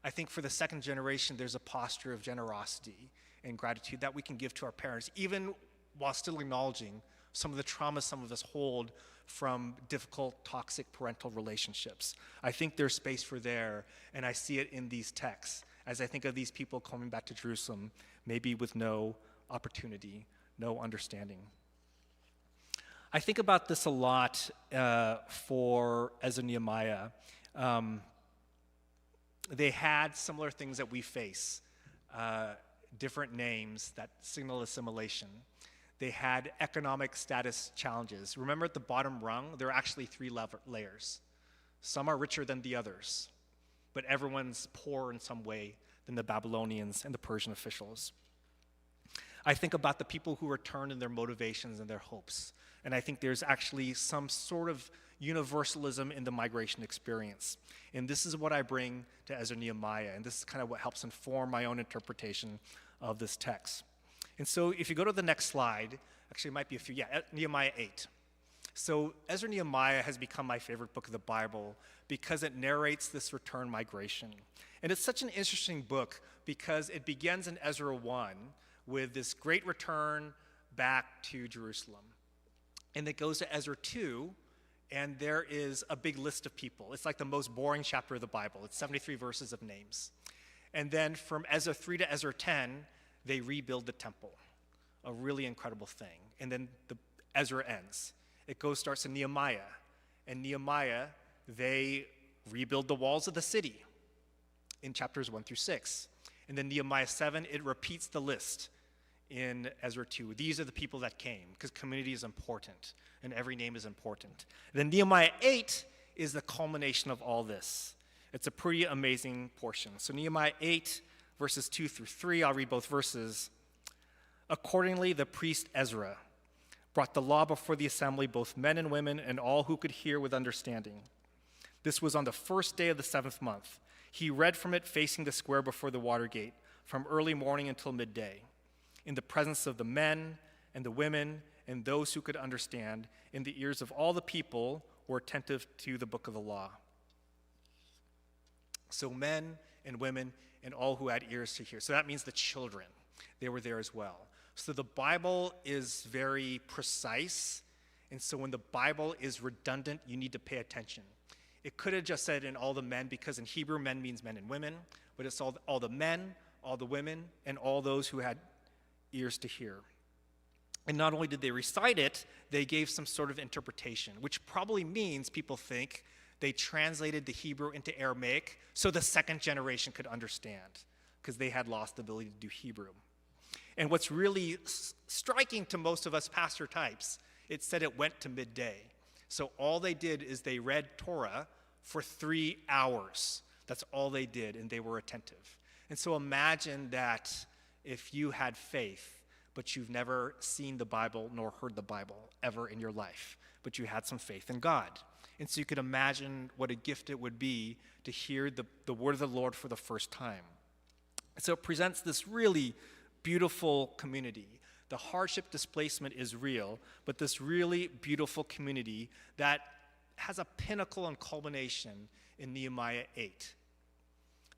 I think for the second generation, there's a posture of generosity and gratitude that we can give to our parents, even while still acknowledging some of the trauma some of us hold from difficult, toxic parental relationships. I think there's space for there, and I see it in these texts as I think of these people coming back to Jerusalem, maybe with no opportunity, no understanding. I think about this a lot for Ezra and Nehemiah. They had similar things that we face, different names that signal assimilation. They had economic status challenges. Remember at the bottom rung, there are actually 3 layers. Some are richer than the others, but everyone's poorer in some way than the Babylonians and the Persian officials. I think about the people who return and their motivations and their hopes. And I think there's actually some sort of universalism in the migration experience. And this is what I bring to Ezra and Nehemiah, and this is kind of what helps inform my own interpretation of this text. And so if you go to the next slide, actually it might be a few, Nehemiah 8. So Ezra and Nehemiah has become my favorite book of the Bible because it narrates this return migration. And it's such an interesting book because it begins in Ezra 1 with this great return back to Jerusalem. And it goes to Ezra 2, and there is a big list of people. It's like the most boring chapter of the Bible. It's 73 verses of names. And then from Ezra 3 to Ezra 10, they rebuild the temple, a really incredible thing. And then Ezra ends. It starts in Nehemiah. And Nehemiah, they rebuild the walls of the city in chapters 1 through 6. And then Nehemiah 7, it repeats the list in Ezra 2. These are the people that came, because community is important, and every name is important. Then Nehemiah 8 is the culmination of all this. It's a pretty amazing portion. So Nehemiah 8, verses 2 through 3, I'll read both verses. Accordingly, the priest Ezra brought the law before the assembly, both men and women, and all who could hear with understanding. This was on the first day of the 7th month. He read from it facing the square before the water gate, from early morning until midday, in the presence of the men and the women and those who could understand, and the ears of all the people were attentive to the book of the law. So men and women and all who had ears to hear. So that means the children. They were there as well. So the Bible is very precise, and so when the Bible is redundant, you need to pay attention. It could have just said in all the men, because in Hebrew, men means men and women, but it's all the men, all the women, and all those who had ears to hear. And not only did they recite it, they gave some sort of interpretation, which probably means people think they translated the Hebrew into Aramaic so the second generation could understand, because they had lost the ability to do Hebrew. And what's really striking to most of us pastor types, it said it went to midday. So all they did is they read Torah for 3 hours. That's all they did, and they were attentive. And so imagine that if you had faith, but you've never seen the Bible nor heard the Bible ever in your life, but you had some faith in God. And so you could imagine what a gift it would be to hear the word of the Lord for the first time. So it presents this really beautiful community. The hardship displacement is real, but this really beautiful community that has a pinnacle and culmination in Nehemiah 8.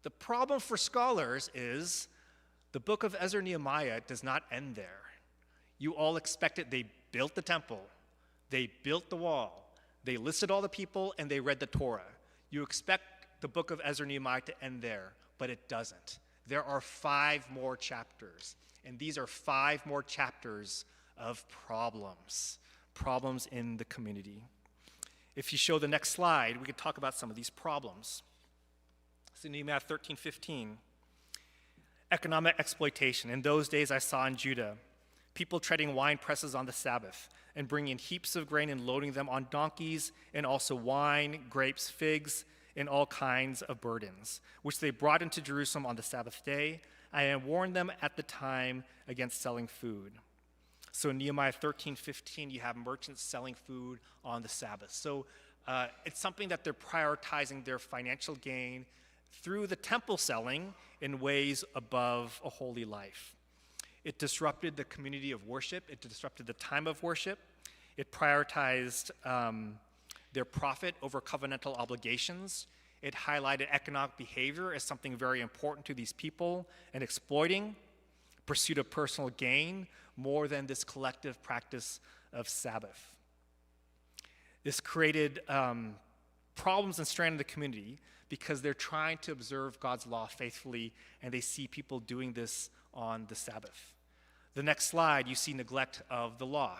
The problem for scholars is the book of Ezra and Nehemiah does not end there. You all expected they built the temple, they built the wall, they listed all the people, and they read the Torah. You expect the book of Ezra and Nehemiah to end there, but it doesn't. There are 5 more chapters, and these are 5 more chapters of problems in the community. If you show the next slide, we could talk about some of these problems. So Nehemiah 13:15. Economic exploitation. In those days I saw in Judah people treading wine presses on the Sabbath and bringing heaps of grain and loading them on donkeys, and also wine, grapes, figs, and all kinds of burdens, which they brought into Jerusalem on the Sabbath day. I had warned them at the time against selling food. So in Nehemiah 13:15, you have merchants selling food on the Sabbath. So it's something that they're prioritizing their financial gain through the temple selling in ways above a holy life. It disrupted the community of worship. It disrupted the time of worship. It prioritized their profit over covenantal obligations. It highlighted economic behavior as something very important to these people and exploiting, pursuit of personal gain, more than this collective practice of Sabbath. This created problems and strain in the community because they're trying to observe God's law faithfully, and they see people doing this on the Sabbath. The next slide, you see neglect of the law,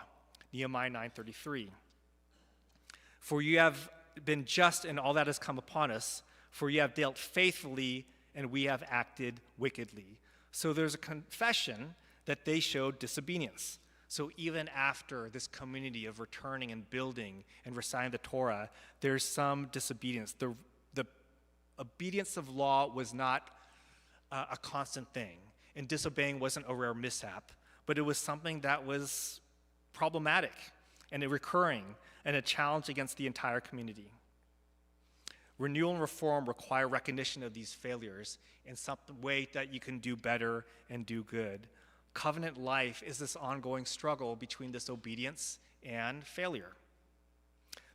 Nehemiah 9:33. For you have been just in all that has come upon us, for you have dealt faithfully, and we have acted wickedly. So there's a confession that they showed disobedience. So even after this community of returning and building and reciting the Torah, there's some disobedience. The obedience of law was not a constant thing, and disobeying wasn't a rare mishap, but it was something that was problematic and recurring and a challenge against the entire community. Renewal and reform require recognition of these failures in some way that you can do better and do good. Covenant life is this ongoing struggle between this obedience and failure.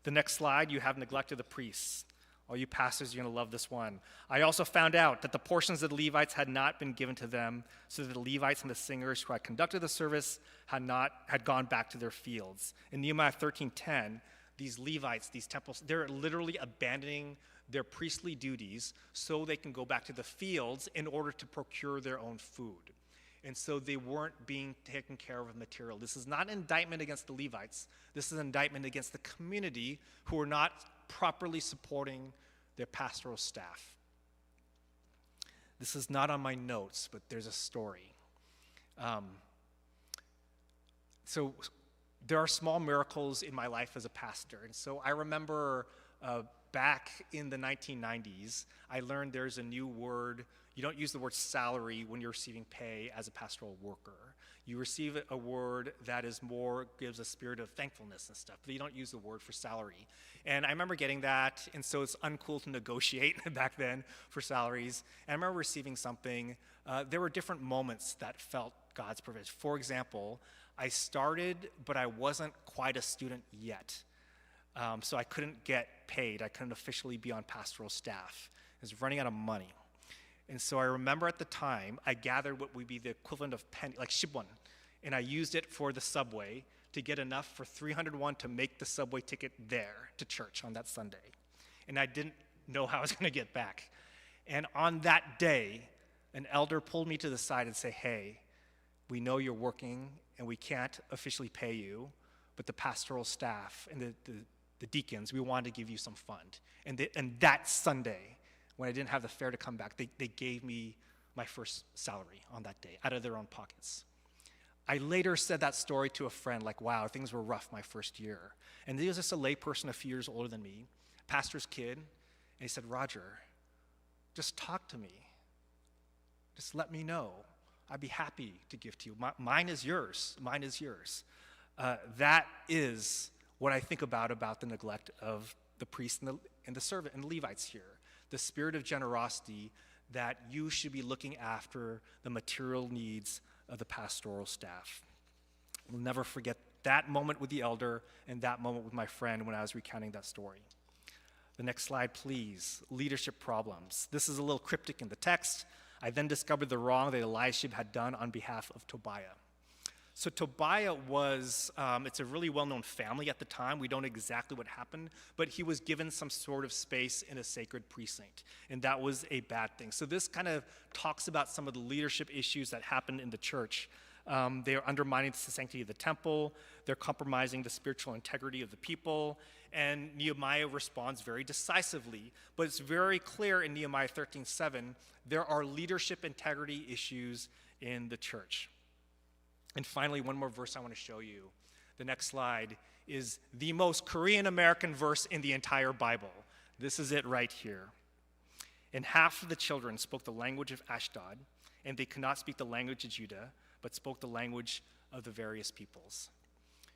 The next slide, you have neglect of the priests. All you pastors, you're going to love this one. I also found out that the portions of the Levites had not been given to them, so that the Levites and the singers who had conducted the service had gone back to their fields. In Nehemiah 13:10, these Levites, these temples, they're literally abandoning their priestly duties so they can go back to the fields in order to procure their own food. And so they weren't being taken care of with material. This is not an indictment against the Levites. This is an indictment against the community who are not properly supporting their pastoral staff. This is not on my notes, but there's a story. So there are small miracles in my life as a pastor. And so I remember back in the 1990s, I learned there's a new word. You don't use the word salary when you're receiving pay as a pastoral worker. You receive a word that is more, gives a spirit of thankfulness and stuff, but you don't use the word for salary. And I remember getting that, and so it's uncool to negotiate back then for salaries. And I remember receiving something. There were different moments that felt God's provision. For example, I started, but I wasn't quite a student yet. So I couldn't get paid. I couldn't officially be on pastoral staff. I was running out of money. And so I remember at the time, I gathered what would be the equivalent of penny, like shibwon, and I used it for the subway to get enough for 301 to make the subway ticket there to church on that Sunday. And I didn't know how I was going to get back. And on that day, an elder pulled me to the side and said, hey, we know you're working and we can't officially pay you, but the pastoral staff and the deacons, we wanted to give you some fund. And that Sunday, when I didn't have the fare to come back, they gave me my first salary on that day out of their own pockets. I later said that story to a friend, like, wow, things were rough my first year. And he was just a lay person a few years older than me, pastor's kid, and he said, Roger, just talk to me. Just let me know. I'd be happy to give to you. Mine is yours. Mine is yours. That is what I think about the neglect of the priest and the servant and the Levites here. The spirit of generosity that you should be looking after the material needs of the pastoral staff. We'll never forget that moment with the elder and that moment with my friend when I was recounting that story. The next slide, please. Leadership problems. This is a little cryptic in the text. I then discovered the wrong that Eliashib had done on behalf of Tobiah. So Tobiah was, it's a really well-known family at the time. We don't know exactly what happened, but he was given some sort of space in a sacred precinct, and that was a bad thing. So this kind of talks about some of the leadership issues that happened in the church. They are undermining the sanctity of the temple. They're compromising the spiritual integrity of the people, and Nehemiah responds very decisively. But it's very clear in Nehemiah 13:7, there are leadership integrity issues in the church. And finally, one more verse I want to show you. The next slide is the most Korean-American verse in the entire Bible. This is it right here. And half of the children spoke the language of Ashdod, and they could not speak the language of Judah, but spoke the language of the various peoples.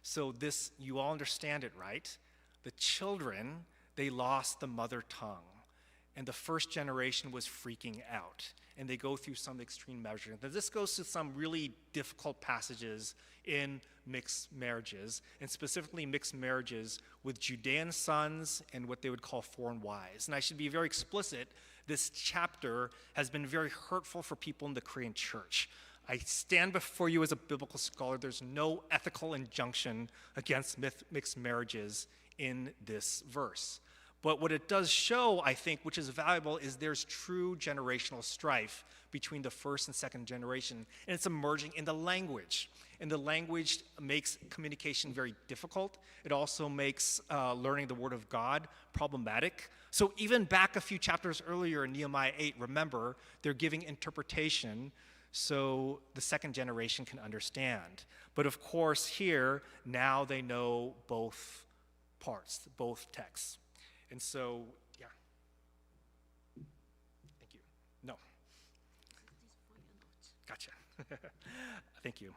So this, you all understand it, right? The children, they lost the mother tongue. and the first generation was freaking out, and they go through some extreme measures. Now, this goes to some really difficult passages in mixed marriages, and specifically mixed marriages with Judean sons and what they would call foreign wives. And I should be very explicit, this chapter has been very hurtful for people in the Korean church. I stand before you as a biblical scholar. There's no ethical injunction against mixed marriages in this verse. But what it does show, I think, which is valuable, is there's true generational strife between the first and second generation, and it's emerging in the language. And the language makes communication very difficult. It also makes learning the Word of God problematic. So even back a few chapters earlier in Nehemiah 8, remember, they're giving interpretation so the second generation can understand. But of course, here, now they know both parts, both texts. And so, yeah. Thank you. No. Gotcha. Thank you.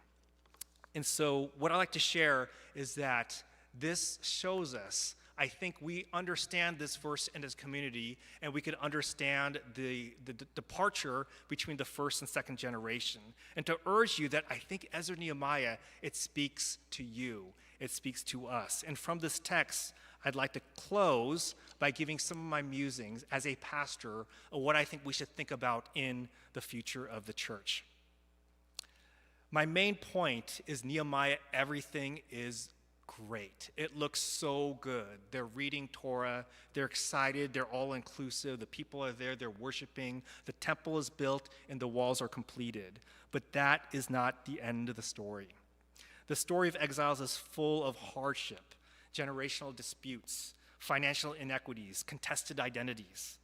And so what I like to share is that this shows us, I think we understand this verse in this community, and we could understand the departure between the first and second generation. And to urge you that I think Ezra Nehemiah, it speaks to you. It speaks to us. And from this text, I'd like to close by giving some of my musings as a pastor of what I think we should think about in the future of the church. My main point is Nehemiah, everything is great. It looks so good. They're reading Torah, they're excited, they're all inclusive, the people are there, they're worshiping, the temple is built, and the walls are completed. But that is not the end of the story. The story of exiles is full of hardship, generational disputes, financial inequities, contested identities.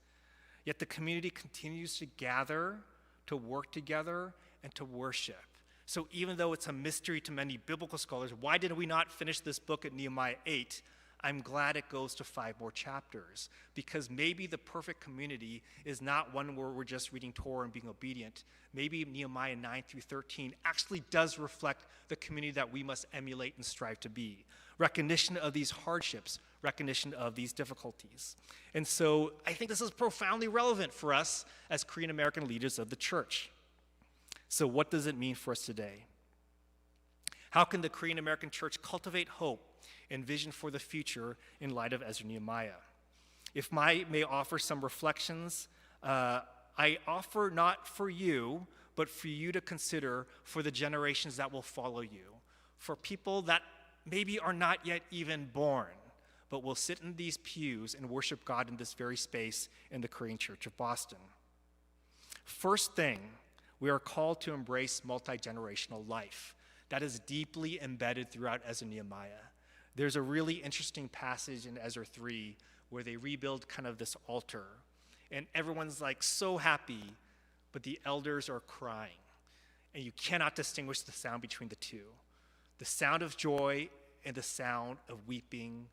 Yet the community continues to gather, to work together, and to worship. So even though it's a mystery to many biblical scholars, why did we not finish this book at Nehemiah 8? I'm glad it goes to 5 more chapters, because maybe the perfect community is not one where we're just reading Torah and being obedient. Maybe Nehemiah 9 through 13 actually does reflect the community that we must emulate and strive to be. Recognition of these hardships, recognition of these difficulties. And so I think this is profoundly relevant for us as Korean American leaders of the church. So what does it mean for us today? How can the Korean American church cultivate hope and vision for the future in light of Ezra Nehemiah? If I may offer some reflections, I offer not for you, but for you to consider for the generations that will follow you, for people that maybe are not yet even born, but will sit in these pews and worship God in this very space in the Korean Church of Boston. First thing, we are called to embrace multi-generational life. That is deeply embedded throughout Ezra Nehemiah. There's a really interesting passage in Ezra 3 where they rebuild kind of this altar, and everyone's like so happy, but the elders are crying, and you cannot distinguish the sound between the two. The sound of joy and the sound of weeping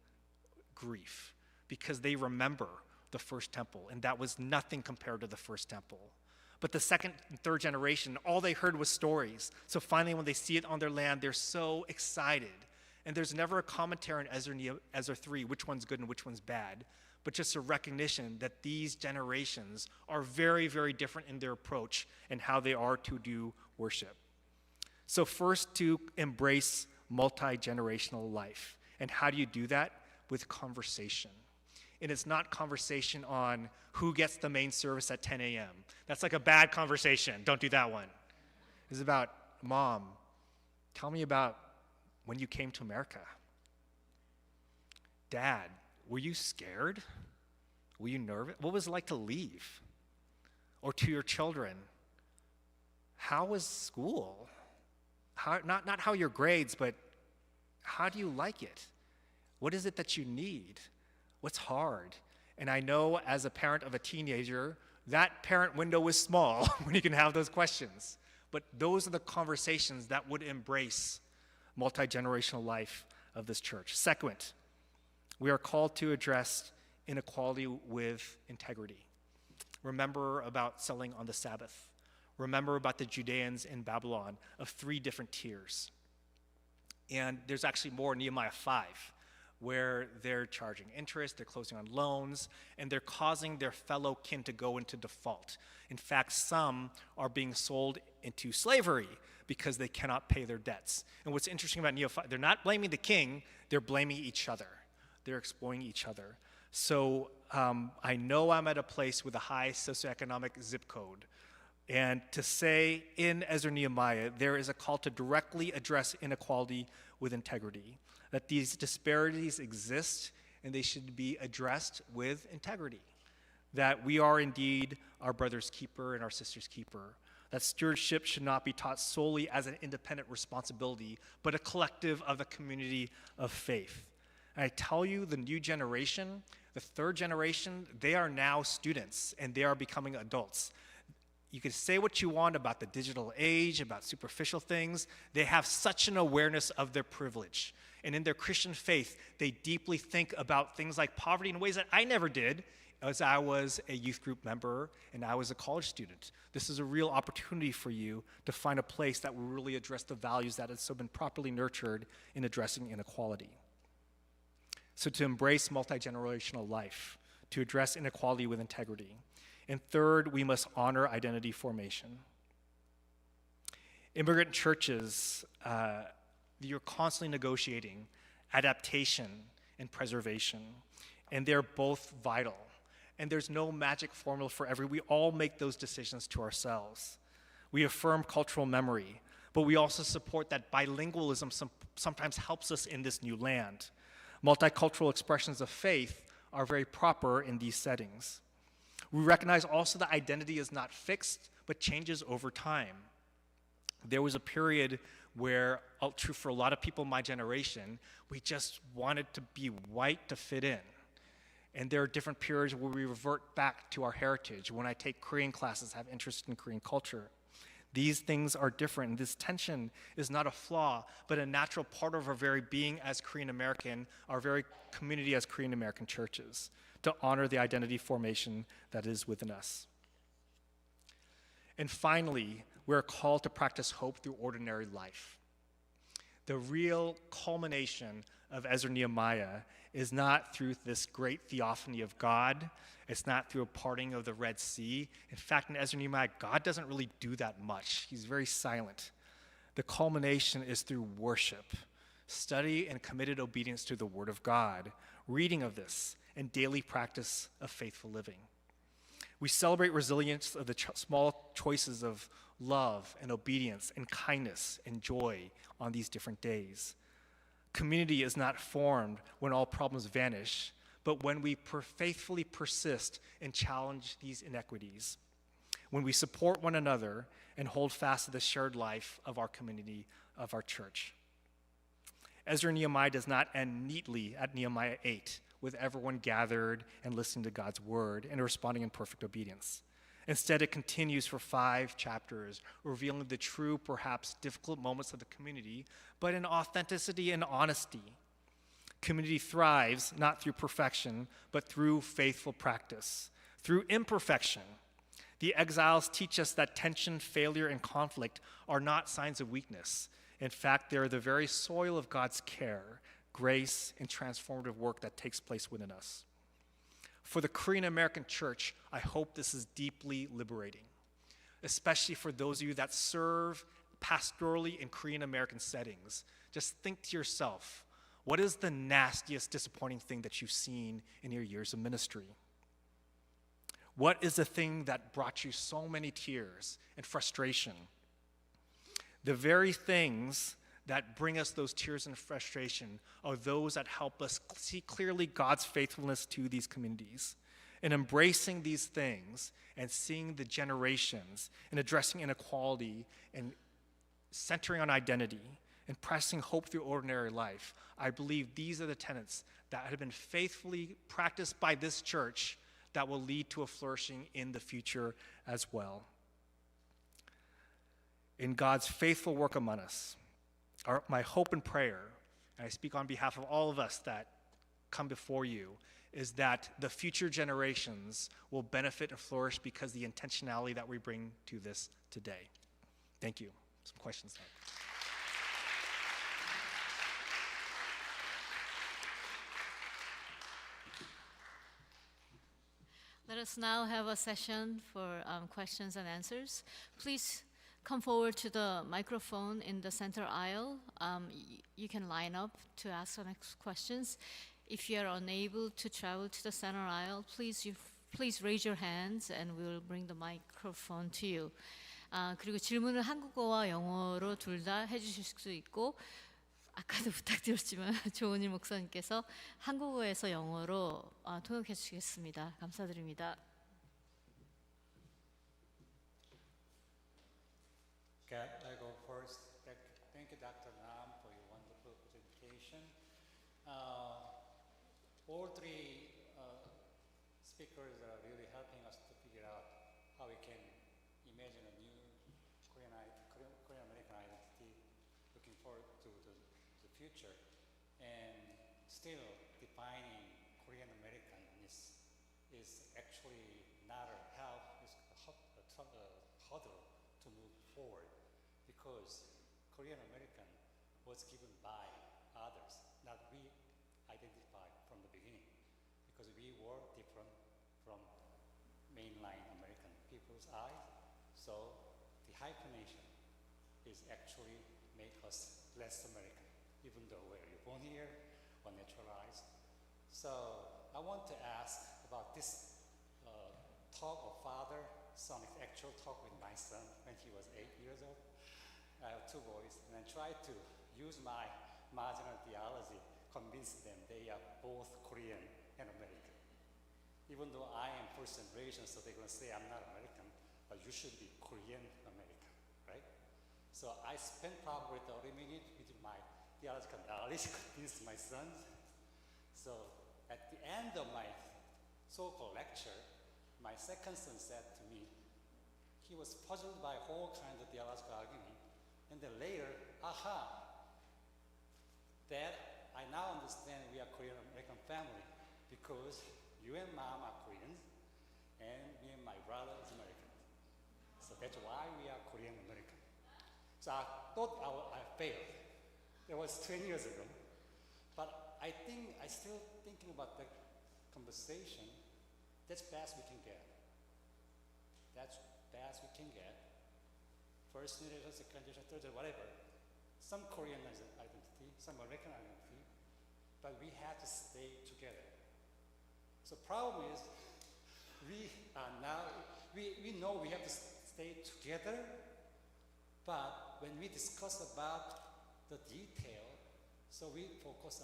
grief, because they remember the first temple, and that was nothing compared to the first temple. But the second and third generation, all they heard was stories. So finally, when they see it on their land, they're so excited. And there's never a commentary in Ezra 3, which one's good and which one's bad, but just a recognition that these generations are very, very different in their approach and how they are to do worship. So first, to embrace multi-generational life. And how do you do that? With conversation. And it's not conversation on who gets the main service at 10 a.m. That's like a bad conversation. Don't do that one. It's about, Mom, tell me about when you came to America. Dad, were you scared? Were you nervous? What was it like to leave? Or to your children, how was school? Not how your grades, but how do you like it? What is it that you need? What's hard? And I know as a parent of a teenager, that parent window is small when you can have those questions. But those are the conversations that would embrace multi-generational life of this church. Second, we are called to address inequality with integrity. Remember about selling on the Sabbath. Remember about the Judeans in Babylon of 3 different tiers. And there's actually more in Nehemiah 5. where they're charging interest, they're closing on loans, and they're causing their fellow kin to go into default. In fact, some are being sold into slavery because they cannot pay their debts. And what's interesting about neophytes, they're not blaming the king, they're blaming each other. They're exploiting each other. So I know I'm at a place with a high socioeconomic zip code. And to say in Ezra Nehemiah, there is a call to directly address inequality with integrity, that these disparities exist and they should be addressed with integrity, that we are indeed our brother's keeper and our sister's keeper, that stewardship should not be taught solely as an independent responsibility, but a collective of the community of faith. And I tell you, the new generation, the third generation, they are now students and they are becoming adults. You can say what you want about the digital age, about superficial things. They have such an awareness of their privilege. And in their Christian faith, they deeply think about things like poverty in ways that I never did as I was a youth group member and I was a college student. This is a real opportunity for you to find a place that will really address the values that have so been properly nurtured in addressing inequality. So to embrace multi-generational life, to address inequality with integrity. And third, we must honor identity formation. Immigrant churches, you're constantly negotiating adaptation and preservation, and they're both vital. And there's no magic formula for we all make those decisions to ourselves. We affirm cultural memory, but we also support that bilingualism sometimes helps us in this new land. Multicultural expressions of faith are very proper in these settings. We recognize also that identity is not fixed, but changes over time. There was a period where, true for a lot of people in my generation, we just wanted to be white to fit in. And there are different periods where we revert back to our heritage. When I take Korean classes, I have interest in Korean culture. These things are different. This tension is not a flaw, but a natural part of our very being as Korean American, our very community as Korean American churches, to honor the identity formation that is within us. And finally, we're called to practice hope through ordinary life. The real culmination of Ezra Nehemiah is not through this great theophany of God. It's not through a parting of the Red Sea. In fact, in Ezra Nehemiah, God doesn't really do that much. He's very silent. The culmination is through worship, study and committed obedience to the Word of God, reading of this, and daily practice of faithful living. We celebrate resilience of the small choices of love and obedience and kindness and joy on these different days. Community is not formed when all problems vanish, but when we faithfully persist and challenge these inequities, when we support one another and hold fast to the shared life of our community, of our church. Ezra Nehemiah does not end neatly at Nehemiah 8, with everyone gathered and listening to God's word and responding in perfect obedience. Instead, it continues for 5 chapters, revealing the true, perhaps difficult moments of the community, but in authenticity and honesty. Community thrives not through perfection, but through faithful practice, through imperfection. The exiles teach us that tension, failure, and conflict are not signs of weakness. In fact, they are the very soil of God's care, grace, and transformative work that takes place within us. For the Korean American church, I hope this is deeply liberating, especially for those of you that serve pastorally in Korean American settings. Just think to yourself, what is the nastiest, disappointing thing that you've seen in your years of ministry? What is the thing that brought you so many tears and frustration? The very things that bring us those tears and frustration are those that help us see clearly God's faithfulness to these communities. And embracing these things and seeing the generations and addressing inequality and centering on identity and pressing hope through ordinary life, I believe these are the tenets that have been faithfully practiced by this church that will lead to a flourishing in the future as well. In God's faithful work among us, my hope and prayer, and I speak on behalf of all of us that come before you, is that the future generations will benefit and flourish because of the intentionality that we bring to this today. Thank you. Some questions now. Let us now have a session for questions and answers. Please come forward to the microphone in the center aisle. You can line up to ask the next questions. If you are unable to travel to the center aisle, please raise your hands and we will bring the microphone to you. 그리고 질문을 한국어와 영어로 둘 다 해주실 수 있고, 아까도 부탁드렸지만 조은일 목사님께서 한국어에서 영어로 통역해 주시겠습니다. 감사드립니다. Okay, I go first. Thank you, Dr. Nam, for your wonderful presentation. All three speakers are really helping us to figure out how we can imagine a new Korean American identity, looking forward to the future, and still defining Korean Americanness is actually not a help, it's a hurdle to move forward, because Korean American was given by others, not we identified from the beginning, because we were different from mainline American people's eyes. So the hyphenation is actually make us less American, even though we're born here or naturalized. So I want to ask about this talk of father-son, actual talk with my son when he was 8 years old. I have two boys, and I try to use my marginal theology, convince them they are both Korean and American. Even though I am first generation, so they're going to say I'm not American, but you should be Korean American, right? So I spent probably 30 minutes with my theological knowledge to convince my sons. So at the end of my so-called lecture, my second son said to me, he was puzzled by all kinds of theological argument, and then later, aha, Dad, I now understand we are Korean American family because you and Mom are Koreans, and me and my brother is American. So that's why we are Korean American. So I thought I failed. That was 20 years ago. But I think I still thinking about the conversation. That's best we can get. That's best we can get. First generation, second generation, third generation, whatever. Some Korean identity, some American identity, but we have to stay together. So problem is, we know we have to stay together, but when we discuss about the detail, so we focus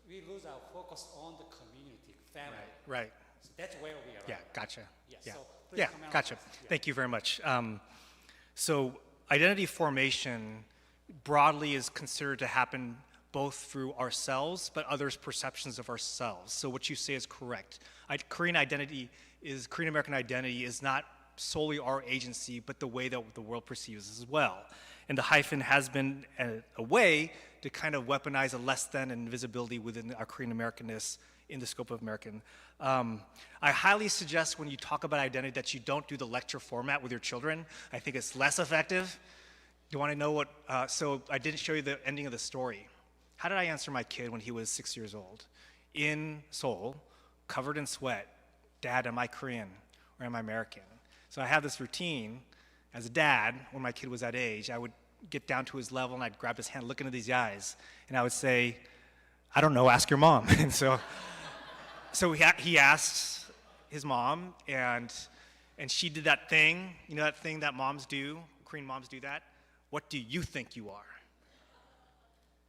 we lose our focus on the community, family. Right. So that's where we are. Yeah, gotcha. Yeah, Yeah, so please yeah, comment on gotcha. this. Yeah. Thank you very much. So identity formation broadly is considered to happen both through ourselves, but others' perceptions of ourselves. So what you say is correct. Korean American identity is not solely our agency, but the way that the world perceives us as well. And the hyphen has been a way to kind of weaponize a less than and invisibility within our Korean Americanness in the scope of American. I highly suggest when you talk about identity that you don't do the lecture format with your children. I think it's less effective. You want to know what, so I didn't show you the ending of the story. How did I answer my kid when he was 6 years old? In Seoul, covered in sweat, Dad, am I Korean or am I American? So I have this routine as a dad, when my kid was that age, I would get down to his level and I'd grab his hand, look into these eyes, and I would say, I don't know, ask your mom. And so he asked his mom, and she did that thing, you know that thing that moms do, Korean moms do that? What do you think you are?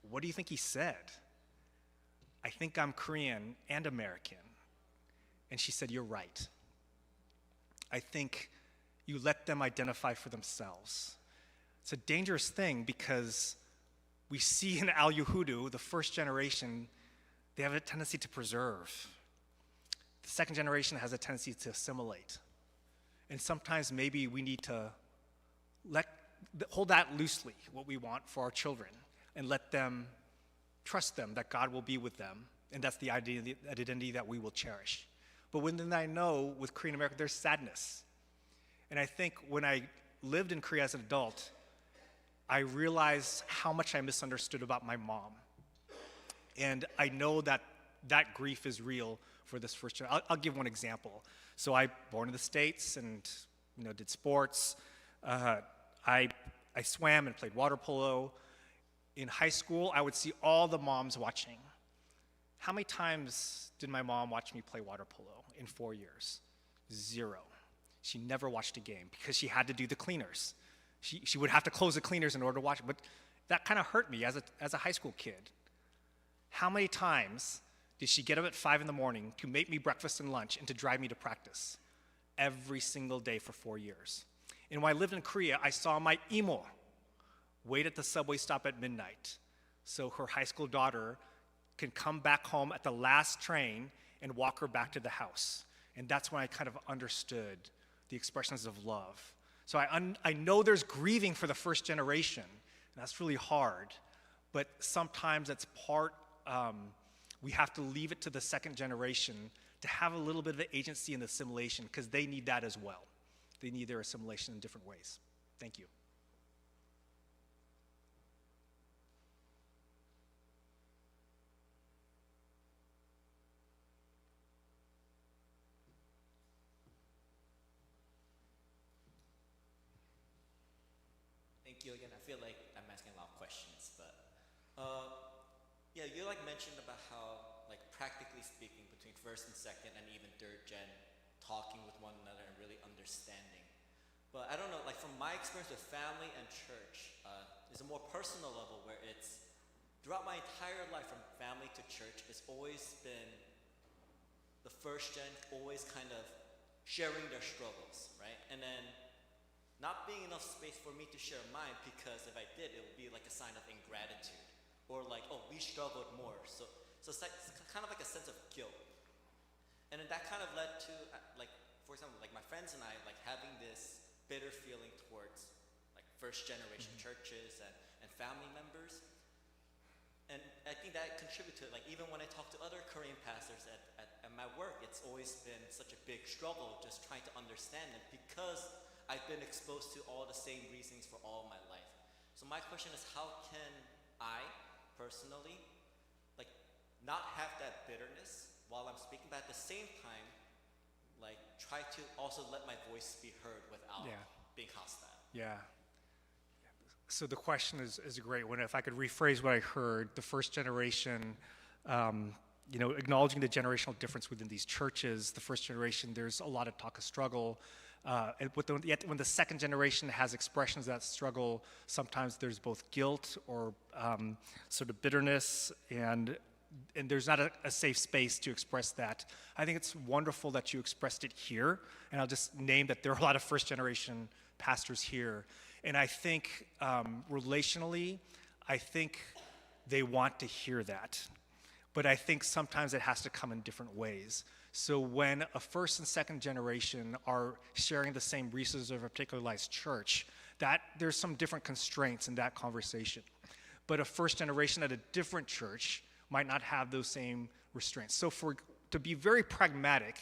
What do you think he said? I think I'm Korean and American. And she said, you're right. I think you let them identify for themselves. It's a dangerous thing because we see in Al Yehudu, the first generation, they have a tendency to preserve. The second generation has a tendency to assimilate. And sometimes maybe we need to hold that loosely, what we want for our children, and let them trust them that God will be with them, and that's the identity that we will cherish. But when I know with Korean America, there's sadness. And I think when I lived in Korea as an adult, I realized how much I misunderstood about my mom. And I know that that grief is real for this first generation. I'll give one example. So I born in the States and did sports. I swam and played water polo. In high school, I would see all the moms watching. How many times did my mom watch me play water polo in 4 years? 0. She never watched a game because she had to do the cleaners. She would have to close the cleaners in order to watch it. But that kind of hurt me as a high school kid. How many times did she get up at 5 in the morning to make me breakfast and lunch and to drive me to practice? Every single day for 4 years. And when I lived in Korea, I saw my imo wait at the subway stop at midnight so her high school daughter can come back home at the last train and walk her back to the house. And that's when I kind of understood the expressions of love. So I know there's grieving for the first generation, and that's really hard, but sometimes it's we have to leave it to the second generation to have a little bit of agency and assimilation, because they need that as well. They need their assimilation in different ways. Thank you. Thank you again. I feel like I'm asking a lot of questions, but yeah, you mentioned about how practically speaking between first and second and even third gen, talking with one another and really understanding. But I don't know, from my experience with family and church, is a more personal level where it's throughout my entire life from family to church, it's always been the first gen always kind of sharing their struggles, right? And then not being enough space for me to share mine, because if I did, it would be like a sign of ingratitude, or oh, we struggled more. So it's kind of like a sense of guilt. And then that kind of led to, for example, my friends and I, having this bitter feeling towards first generation churches and family members. And I think that contributed to even when I talk to other Korean pastors at my work, it's always been such a big struggle just trying to understand them, because I've been exposed to all the same reasons for all my life. So my question is, how can I personally not have that bitterness while I'm speaking, but at the same time try to also let my voice be heard without being hostile? Yeah. So the question is a great one. If I could rephrase what I heard, the first generation, acknowledging the generational difference within these churches, the first generation, there's a lot of talk of struggle. Yet when the second generation has expressions of that struggle, sometimes there's both guilt or sort of bitterness, and there's not a safe space to express that. I think it's wonderful that you expressed it here, and I'll just name that there are a lot of first generation pastors here. And I think relationally, I think they want to hear that. But I think sometimes it has to come in different ways. So when a first and second generation are sharing the same resources of a particularized church, that there's some different constraints in that conversation. But a first generation at a different church might not have those same restraints. So to be very pragmatic,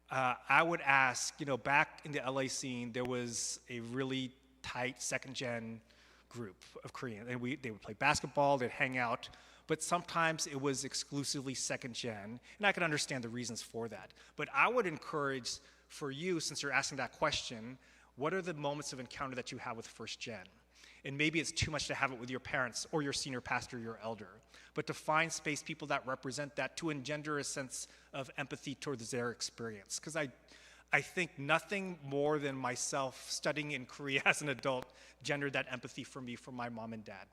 I would ask, back in the LA scene, there was a really tight second gen group of Koreans. And they would play basketball, they'd hang out, but sometimes it was exclusively second gen, and I can understand the reasons for that. But I would encourage for you, since you're asking that question, what are the moments of encounter that you have with first gen? And maybe it's too much to have it with your parents or your senior pastor, your elder, but to find space, people that represent that, to engender a sense of empathy towards their experience. Because I think nothing more than myself studying in Korea as an adult gendered that empathy for me, for my mom and dad.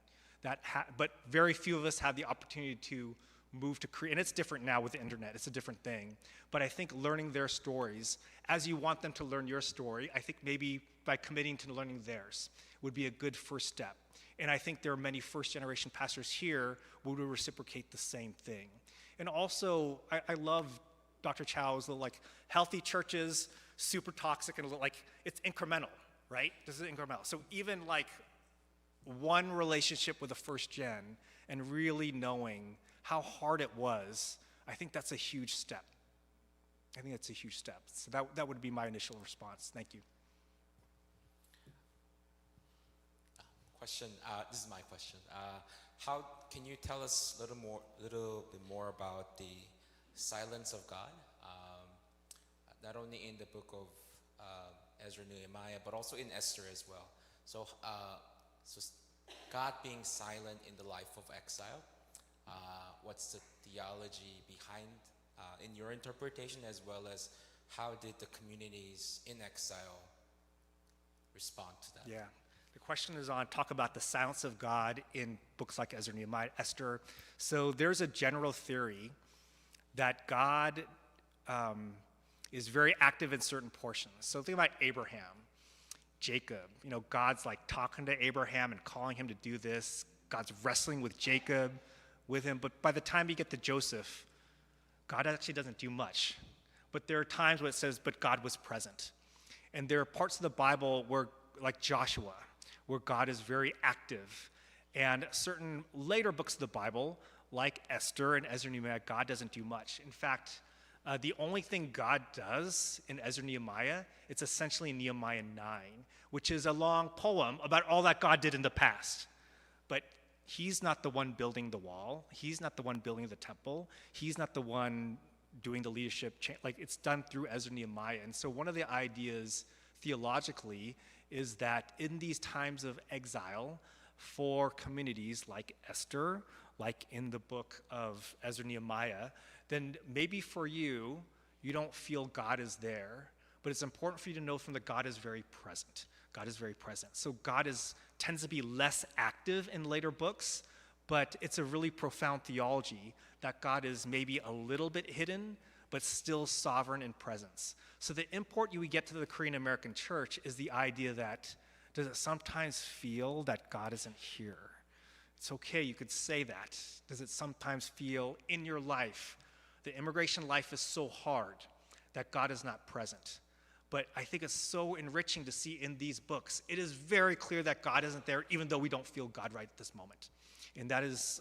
But very few of us have the opportunity to move to Korea. And it's different now with the internet. It's a different thing. But I think learning their stories, as you want them to learn your story, I think maybe by committing to learning theirs would be a good first step. And I think there are many first-generation pastors here who would reciprocate the same thing. And also, I love Dr. Chow's healthy churches, super toxic, and it's incremental, right? This is incremental. So even one relationship with a first gen and really knowing how hard it was, I think that's a huge step. I think that's a huge step. So that would be my initial response. Thank you. Question. This is my question. How can you tell us a little bit more about the silence of God, not only in the book of Ezra and Nehemiah, but also in Esther as well. So, God being silent in the life of exile, what's the theology behind, in your interpretation, as well as how did the communities in exile respond to that? Yeah. The question is on talk about the silence of God in books like Ezra, Nehemiah, Esther. So there's a general theory that God is very active in certain portions. So think about Abraham, Jacob. You know, God's like talking to Abraham and calling him to do this. God's wrestling with Jacob, with him. But by the time you get to Joseph, God actually doesn't do much. But there are times where it says, but God was present. And there are parts of the Bible where, like Joshua, where God is very active. And certain later books of the Bible, like Esther and Ezra and Nehemiah, God doesn't do much. In fact, the only thing God does in Ezra and Nehemiah, it's essentially Nehemiah 9, which is a long poem about all that God did in the past. But he's not the one building the wall. He's not the one building the temple. He's not the one doing the leadership. Like, it's done through Ezra and Nehemiah. And so one of the ideas theologically is that in these times of exile for communities like Esther, like in the book of Ezra and Nehemiah, then maybe for you, you don't feel God is there, but it's important for you to know from the God is very present. God is very present. So God tends to be less active in later books, but it's a really profound theology that God is maybe a little bit hidden, but still sovereign in presence. So the import you would get to the Korean American church is the idea that, does it sometimes feel that God isn't here? It's okay, you could say that. Does it sometimes feel in your life, the immigration life is so hard that God is not present? But I think it's so enriching to see in these books, it is very clear that God isn't there, even though we don't feel God right at this moment. And that is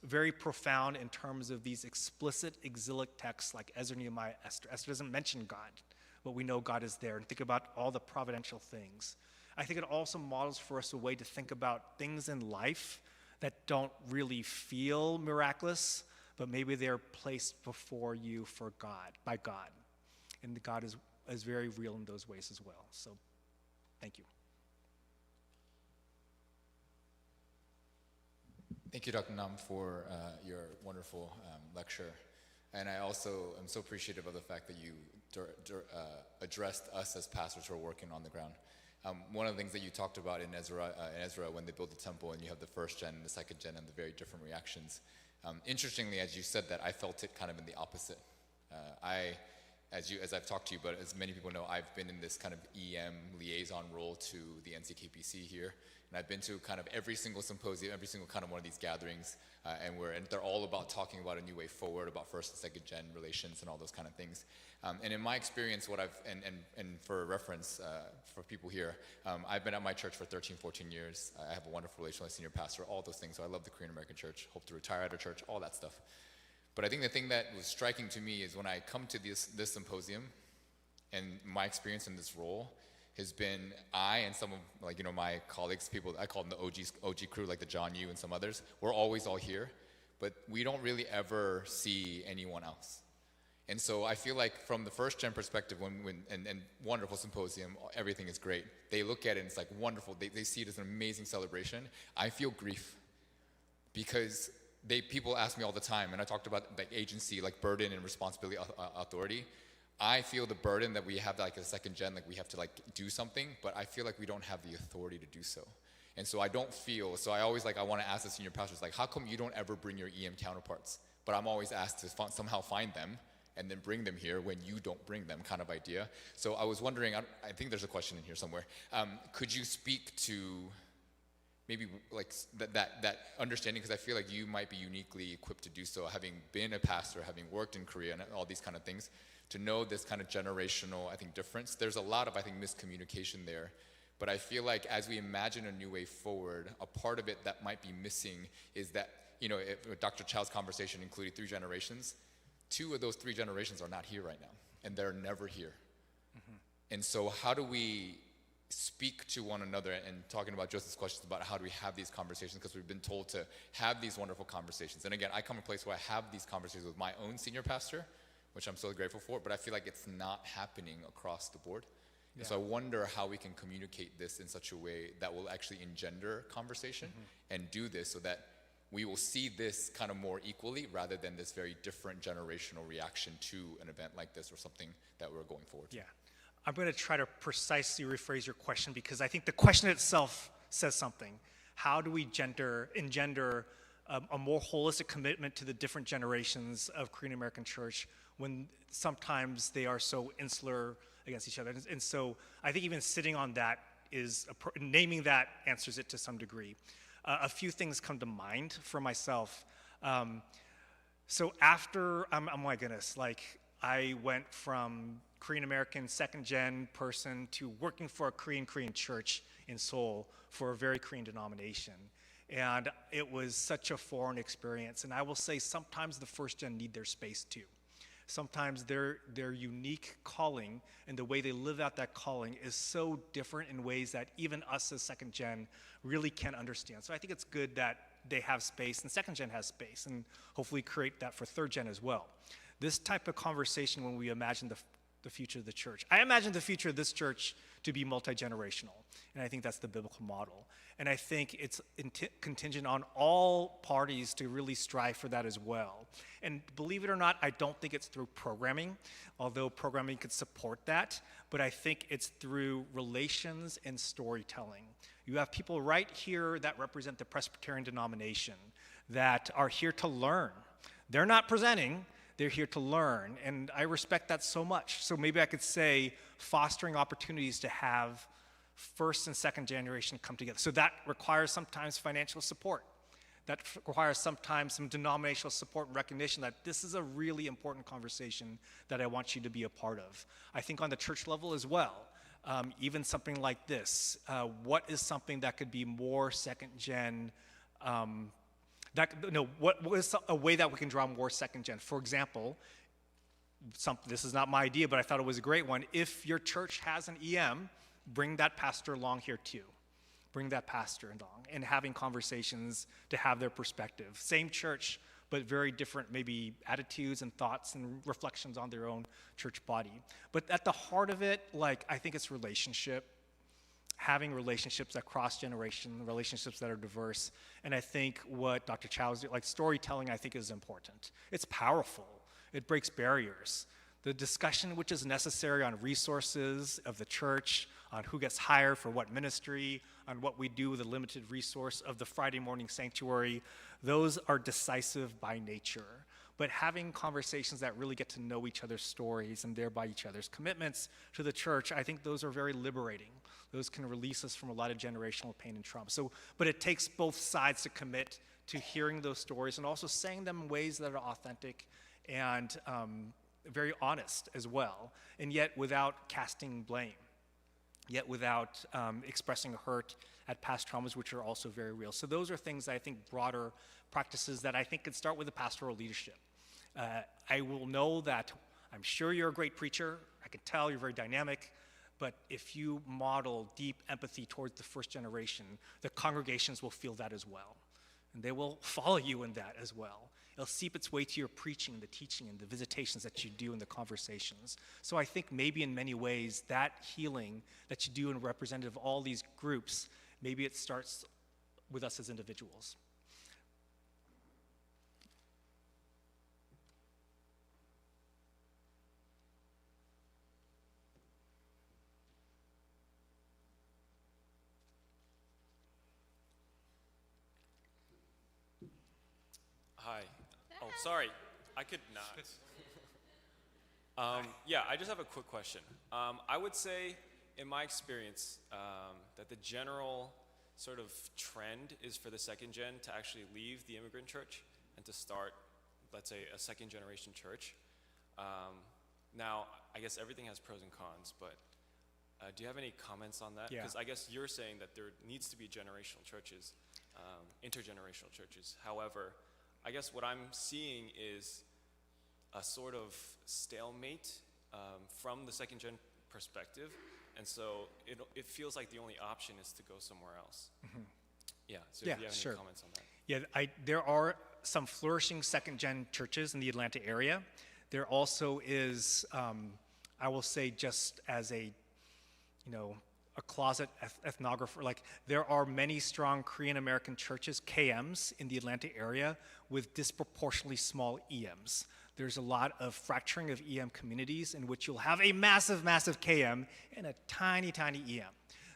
very profound in terms of these explicit exilic texts like Ezra, Nehemiah, Esther. Esther doesn't mention God, but we know God is there. And think about all the providential things. I think it also models for us a way to think about things in life that don't really feel miraculous, but maybe they're placed before you for God, by God. And God is very real in those ways as well. So, thank you. Thank you, Dr. Nam, for your wonderful lecture. And I also am so appreciative of the fact that you addressed us as pastors who are working on the ground. One of the things that you talked about in Ezra, when they built the temple and you have the first gen and the second gen and the very different reactions. Interestingly, as you said that, I felt it kind of in the opposite. As I've talked to you, but as many people know, I've been in this kind of EM liaison role to the NCKPC here. And I've been to kind of every single symposium, every single kind of one of these gatherings, and they're all about talking about a new way forward, about first and second gen relations and all those kind of things. And in my experience, and for reference for people here, I've been at my church for 13, 14 years. I have a wonderful relationship with my senior pastor, all those things. So I love the Korean American church, hope to retire at our church, all that stuff. But I think the thing that was striking to me is when I come to this symposium, and my experience in this role has been I and some of my colleagues, people I call them the OG crew, like the John Yu and some others, we're always all here, but we don't really ever see anyone else. And so I feel like from the first gen perspective, and wonderful symposium, everything is great. They look at it and it's like wonderful. They see it as an amazing celebration. I feel grief because people ask me all the time, and I talked about like agency, like burden and responsibility, authority. I feel the burden that we have like a second gen, like we have to like do something, but I feel like we don't have the authority to do so. And so I don't feel, so I always I want to ask the senior pastors, like, how come you don't ever bring your EM counterparts? But I'm always asked to somehow find them and then bring them here when you don't bring them, kind of idea. So I was wondering, I think there's a question in here somewhere. Could you speak to maybe like that understanding, because I feel like you might be uniquely equipped to do so, having been a pastor, having worked in Korea and all these kind of things, to know this kind of generational, I think, difference. There's a lot of, I think, miscommunication there. But I feel like as we imagine a new way forward, a part of it that might be missing is that, if Dr. Chow's conversation included 3 generations, 2 of those 3 generations are not here right now, and they're never here. Mm-hmm. And so how do we speak to one another and talking about Joseph's questions about how do we have these conversations, because we've been told to have these wonderful conversations. And again, I come from a place where I have these conversations with my own senior pastor, which I'm so grateful for, but I feel like it's not happening across the board. Yeah. And so I wonder how we can communicate this in such a way that will actually engender conversation and do this so that we will see this kind of more equally rather than this very different generational reaction to an event like this or something that we're going forward to. Yeah. I'm going to try to precisely rephrase your question, because I think the question itself says something. How do we engender a more holistic commitment to the different generations of Korean American church when sometimes they are so insular against each other? And so I think even sitting on that naming that answers it to some degree. A few things come to mind for myself. So after, oh my goodness, like I went from Korean American second gen person to working for a Korean church in Seoul for a very Korean denomination. And it was such a foreign experience. And I will say sometimes the first gen need their space too. Sometimes their unique calling and the way they live out that calling is so different in ways that even us as second gen really can't understand. So I think it's good that they have space and second gen has space, and hopefully create that for third gen as well. This type of conversation, when we imagine the future of the church, I imagine the future of this church to be multi-generational, and I think that's the biblical model. And I think it's contingent on all parties to really strive for that as well. And believe it or not, I don't think it's through programming, although programming could support that, but I think it's through relations and storytelling. You have people right here that represent the Presbyterian denomination that are here to learn. They're not presenting, they're here to learn, and I respect that so much. So maybe I could say fostering opportunities to have first and second generation come together. So that requires sometimes financial support. That requires sometimes some denominational support and recognition that this is a really important conversation that I want you to be a part of. I think on the church level as well, even something like this, what is something that could be more second gen, what is a way that we can draw more second gen? For example, this is not my idea, but I thought it was a great one. If your church has an EM, bring that pastor along here too. Bring that pastor along and having conversations to have their perspective. Same church, but very different maybe attitudes and thoughts and reflections on their own church body. But at the heart of it, like I think it's relationship. Having relationships that cross generation, relationships that are diverse. And I think what Dr. Chow's doing, like storytelling, I think is important. It's powerful. It breaks barriers. The discussion which is necessary on resources of the church, on who gets hired for what ministry, on what we do with the limited resource of the Friday morning sanctuary, those are decisive by nature. But having conversations that really get to know each other's stories and thereby each other's commitments to the church, I think those are very liberating. Those can release us from a lot of generational pain and trauma. But it takes both sides to commit to hearing those stories and also saying them in ways that are authentic and very honest as well, and yet without casting blame, yet without expressing hurt at past traumas, which are also very real. So those are things that I think broader practices that I think could start with the pastoral leadership. I will know that I'm sure you're a great preacher. I can tell you're very dynamic. But if you model deep empathy towards the first generation, the congregations will feel that as well. And they will follow you in that as well. It'll seep its way to your preaching, the teaching, and the visitations that you do in the conversations. So I think maybe in many ways, that healing that you do in representative of all these groups, maybe it starts with us as individuals. Hi. Oh, sorry. I could not. Yeah, I just have a quick question. I would say, in my experience, that the general sort of trend is for the second gen to actually leave the immigrant church and to start, let's say, a second generation church. Now, I guess everything has pros and cons, but do you have any comments on that? Yeah. Because I guess you're saying that there needs to be generational churches, intergenerational churches. However, I guess what I'm seeing is a sort of stalemate from the second gen perspective, And so it feels like the only option is to go somewhere else. Yeah, so Yeah, if you have sure. any comments on that. Yeah, there are some flourishing second-gen churches in the Atlanta area. There also is, I will say, just as a closet ethnographer, like there are many strong Korean American churches, KMs, in the Atlanta area with disproportionately small EMs. There's a lot of fracturing of EM communities in which you'll have a massive, massive KM and a tiny, tiny EM.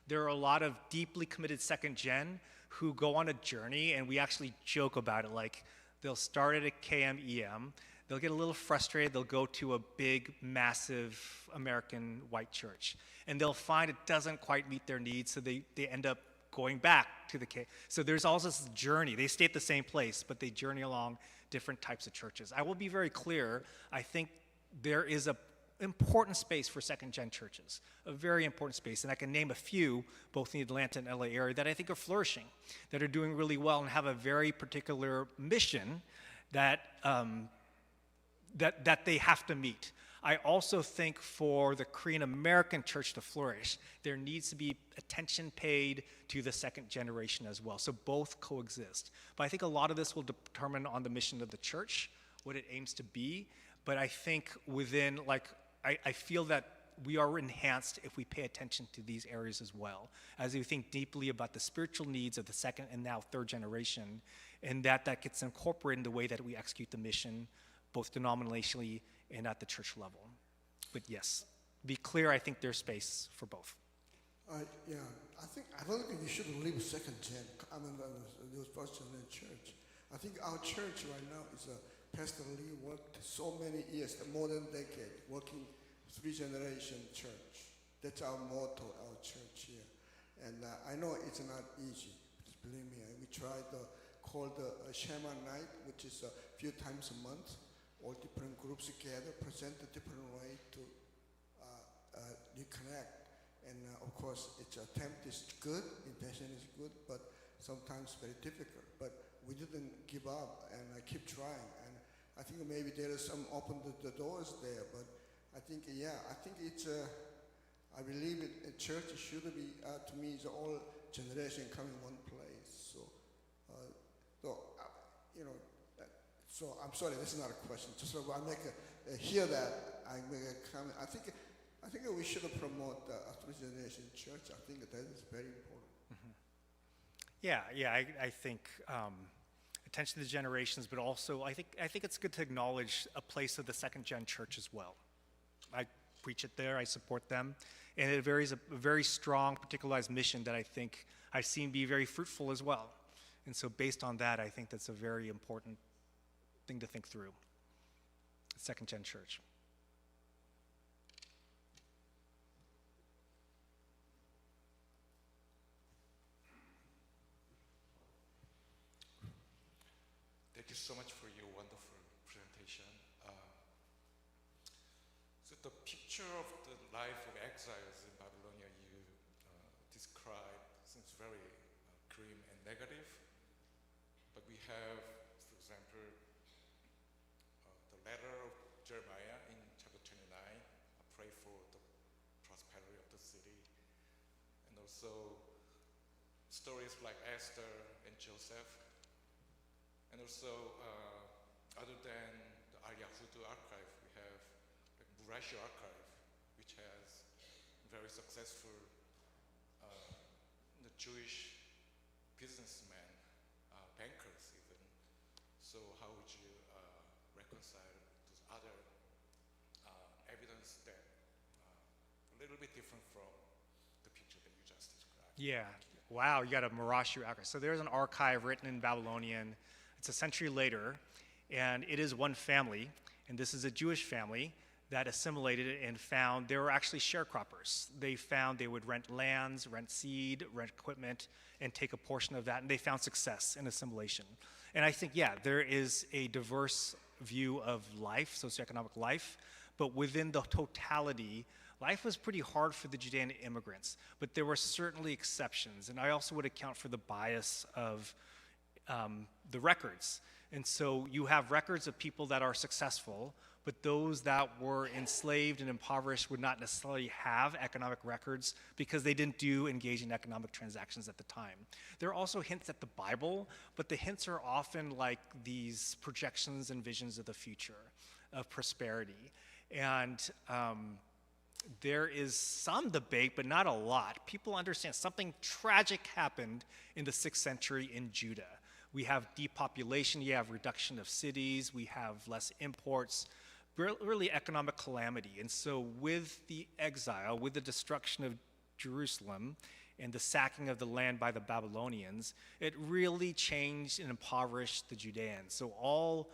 There are a lot of deeply committed second gen who go on a journey, and we actually joke about it, like they'll start at a KM EM, they'll get a little frustrated, they'll go to a big, massive American white church, and they'll find it doesn't quite meet their needs, so they end up going back to the K. So there's also this journey. They stay at the same place, but they journey along different types of churches. I will be very clear, I think there is an important space for second-gen churches, a very important space, and I can name a few, both in the Atlanta and LA area, that I think are flourishing, that are doing really well and have a very particular mission that that they have to meet. I also think for the Korean American church to flourish, there needs to be attention paid to the second generation as well. So both coexist. But I think a lot of this will determine on the mission of the church, what it aims to be. But I think within, I feel that we are enhanced if we pay attention to these areas as well, as we think deeply about the spiritual needs of the second and now third generation, and that gets incorporated in the way that we execute the mission, both denominationally and at the church level. But yes, be clear, I think there's space for both. Yeah, I don't think we should leave second gen. Those first gen church. I think our church right now is Pastor Lee worked so many years, more than a decade, working 3-generation church. That's our motto, our church here. And I know it's not easy. Just believe me. We tried called a Shaman Night, which is a few times a month. All different groups together, present a different way to reconnect. And of course, its attempt is good, intention is good, but sometimes very difficult. But we didn't give up, and I keep trying. And I think maybe there is some open the doors there, but I think, it's, I believe a church should be, to me, is all generation coming one place. So I'm sorry, this is not a question. Just so I hear that, I make a comment. I think we should promote a 3-generation church. I think that is very important. Yeah, I think attention to the generations, but also I think it's good to acknowledge a place of the second-gen church as well. I preach it there, I support them, and it varies a very strong, particularized mission that I think I've seen be very fruitful as well. And so based on that, I think that's a very important thing to think through. Second-gen church. Thank you so much for your wonderful presentation. So the picture of the life of exiles in Babylonia you described seems very grim and negative. But we have, for example, the letter of Jeremiah in chapter 29, pray for the prosperity of the city. And also stories like Esther and Joseph. And also, other than the Al-Yahudu archive, we have the Murashi archive, which has very successful the Jewish businessmen, bankers even. So how would you reconcile those other evidence that a little bit different from the picture that you just described? Yeah, wow, you got a Murashi archive. So there's an archive written in Babylonian. It's a century later, and it is one family, and this is a Jewish family that assimilated it and found they were actually sharecroppers. They found they would rent lands, rent seed, rent equipment, and take a portion of that, and they found success in assimilation. And I think, yeah, there is a diverse view of life, socioeconomic life, but within the totality, life was pretty hard for the Judean immigrants, but there were certainly exceptions, and I also would account for the bias of the records. And so you have records of people that are successful, but those that were enslaved and impoverished would not necessarily have economic records because they didn't engage in economic transactions at the time. There are also hints at the Bible, but the hints are often like these projections and visions of the future, of prosperity. And there is some debate, but not a lot. People understand something tragic happened in the 6th century in Judah. We have depopulation, you have reduction of cities, we have less imports, really economic calamity. And so with the exile, with the destruction of Jerusalem and the sacking of the land by the Babylonians, it really changed and impoverished the Judeans. So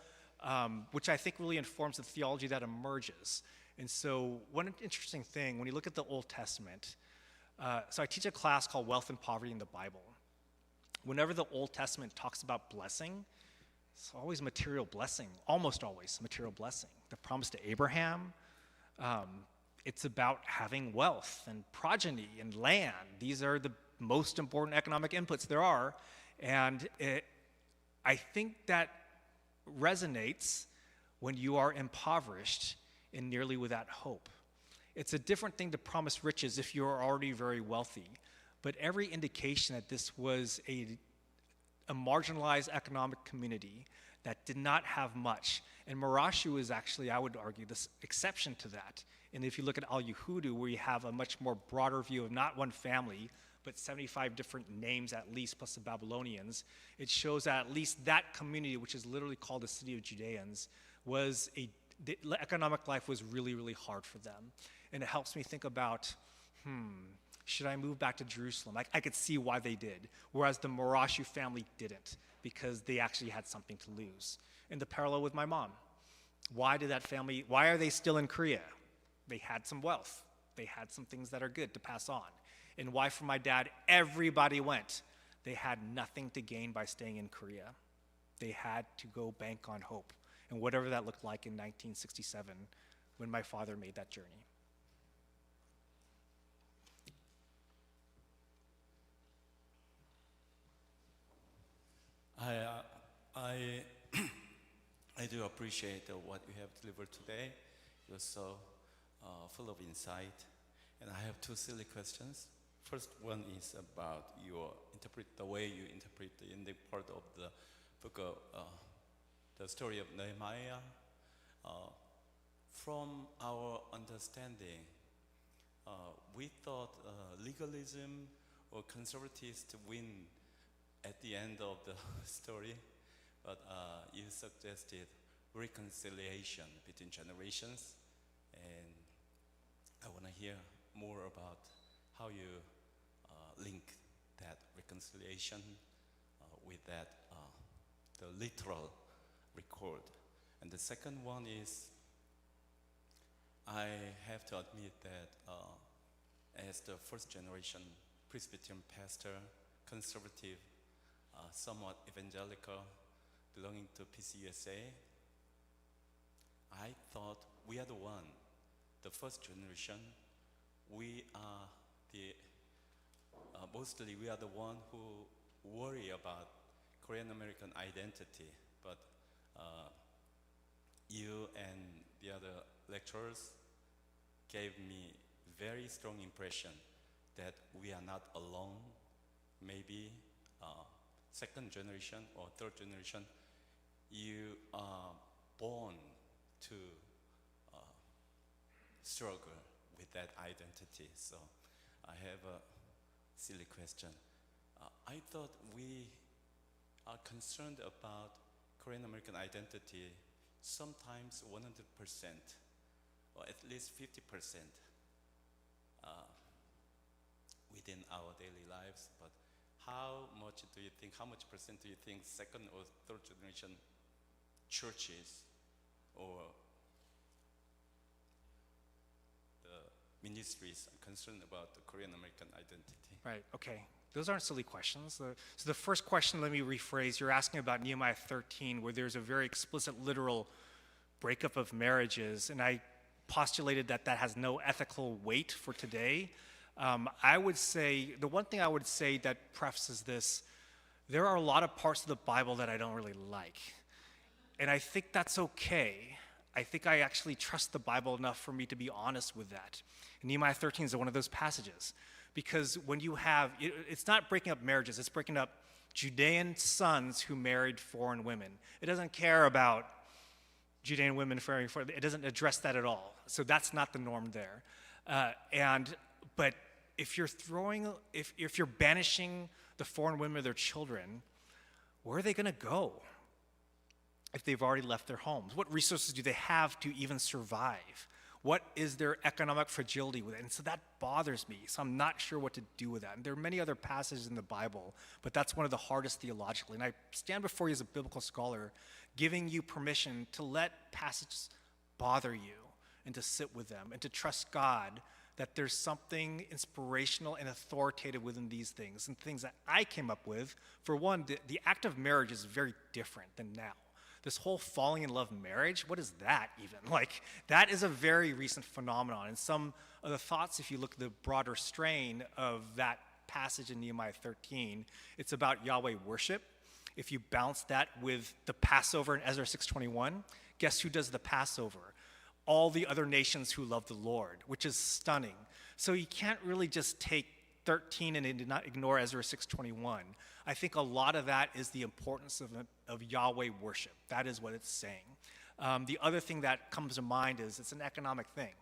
which I think really informs the theology that emerges. And so one interesting thing, when you look at the Old Testament, so I teach a class called Wealth and Poverty in the Bible. Whenever the Old Testament talks about blessing, it's always material blessing, almost always material blessing. The promise to Abraham, it's about having wealth and progeny and land. These are the most important economic inputs there are. And I think that resonates when you are impoverished and nearly without hope. It's a different thing to promise riches if you are already very wealthy. But every indication that this was a marginalized economic community that did not have much. And Marashu is actually, I would argue, this exception to that. And if you look at Al-Yahudu, where you have a much more broader view of not one family, but 75 different names at least, plus the Babylonians, it shows that at least that community, which is literally called the City of Judeans, the economic life was really, really hard for them. And it helps me think about, should I move back to Jerusalem? I could see why they did, whereas the Marashu family didn't, because they actually had something to lose. And the parallel with my mom. Why are they still in Korea? They had some wealth. They had some things that are good to pass on. And why for my dad, everybody went. They had nothing to gain by staying in Korea. They had to go bank on hope. And whatever that looked like in 1967 when my father made that journey. I do appreciate what you have delivered today. You're so full of insight. And I have two silly questions. First one is about the way you interpret in the part of the book of the story of Nehemiah. From our understanding, we thought legalism or conservatives win at the end of the story, but you suggested reconciliation between generations, and I want to hear more about how you link that reconciliation with that the literal record. And the second one is, I have to admit that as the first generation Presbyterian pastor, conservative, somewhat evangelical, belonging to PCUSA, I thought we are the first generation. We are mostly we are the one who worry about Korean American identity, but you and the other lecturers gave me very strong impression that we are not alone. Maybe second generation or third generation, you are born to struggle with that identity. So I have a silly question. I thought we are concerned about Korean American identity sometimes 100% or at least 50% within our daily lives, but how much percent do you think second or third generation churches or the ministries are concerned about the Korean American identity? Right, okay. Those aren't silly questions. So the first question, let me rephrase. You're asking about Nehemiah 13, where there's a very explicit literal breakup of marriages, and I postulated that that has no ethical weight for today. I would say, the one thing I would say that prefaces this, there are a lot of parts of the Bible that I don't really like. And I think that's okay. I think I actually trust the Bible enough for me to be honest with that. And Nehemiah 13 is one of those passages. Because when you have, it's not breaking up marriages, it's breaking up Judean sons who married foreign women. It doesn't care about Judean women marrying foreign, it doesn't address that at all. So that's not the norm there. But if you're banishing the foreign women or their children, where are they gonna go if they've already left their homes? What resources do they have to even survive? What is their economic fragility with it? And so that bothers me. So I'm not sure what to do with that. And there are many other passages in the Bible, but that's one of the hardest theologically. And I stand before you as a biblical scholar, giving you permission to let passages bother you and to sit with them and to trust God that there's something inspirational and authoritative within these things and things that I came up with. For one, the act of marriage is very different than now. This whole falling in love marriage, what is that even? Like, that is a very recent phenomenon. And some of the thoughts, if you look at the broader strain of that passage in Nehemiah 13, it's about Yahweh worship. If you balance that with the Passover in Ezra 6:21, guess who does the Passover? All the other nations who love the Lord, which is stunning. So you can't really just take 13 and not ignore Ezra 6:21. I think a lot of that is the importance of Yahweh worship. That is what it's saying. The other thing that comes to mind is it's an economic thing.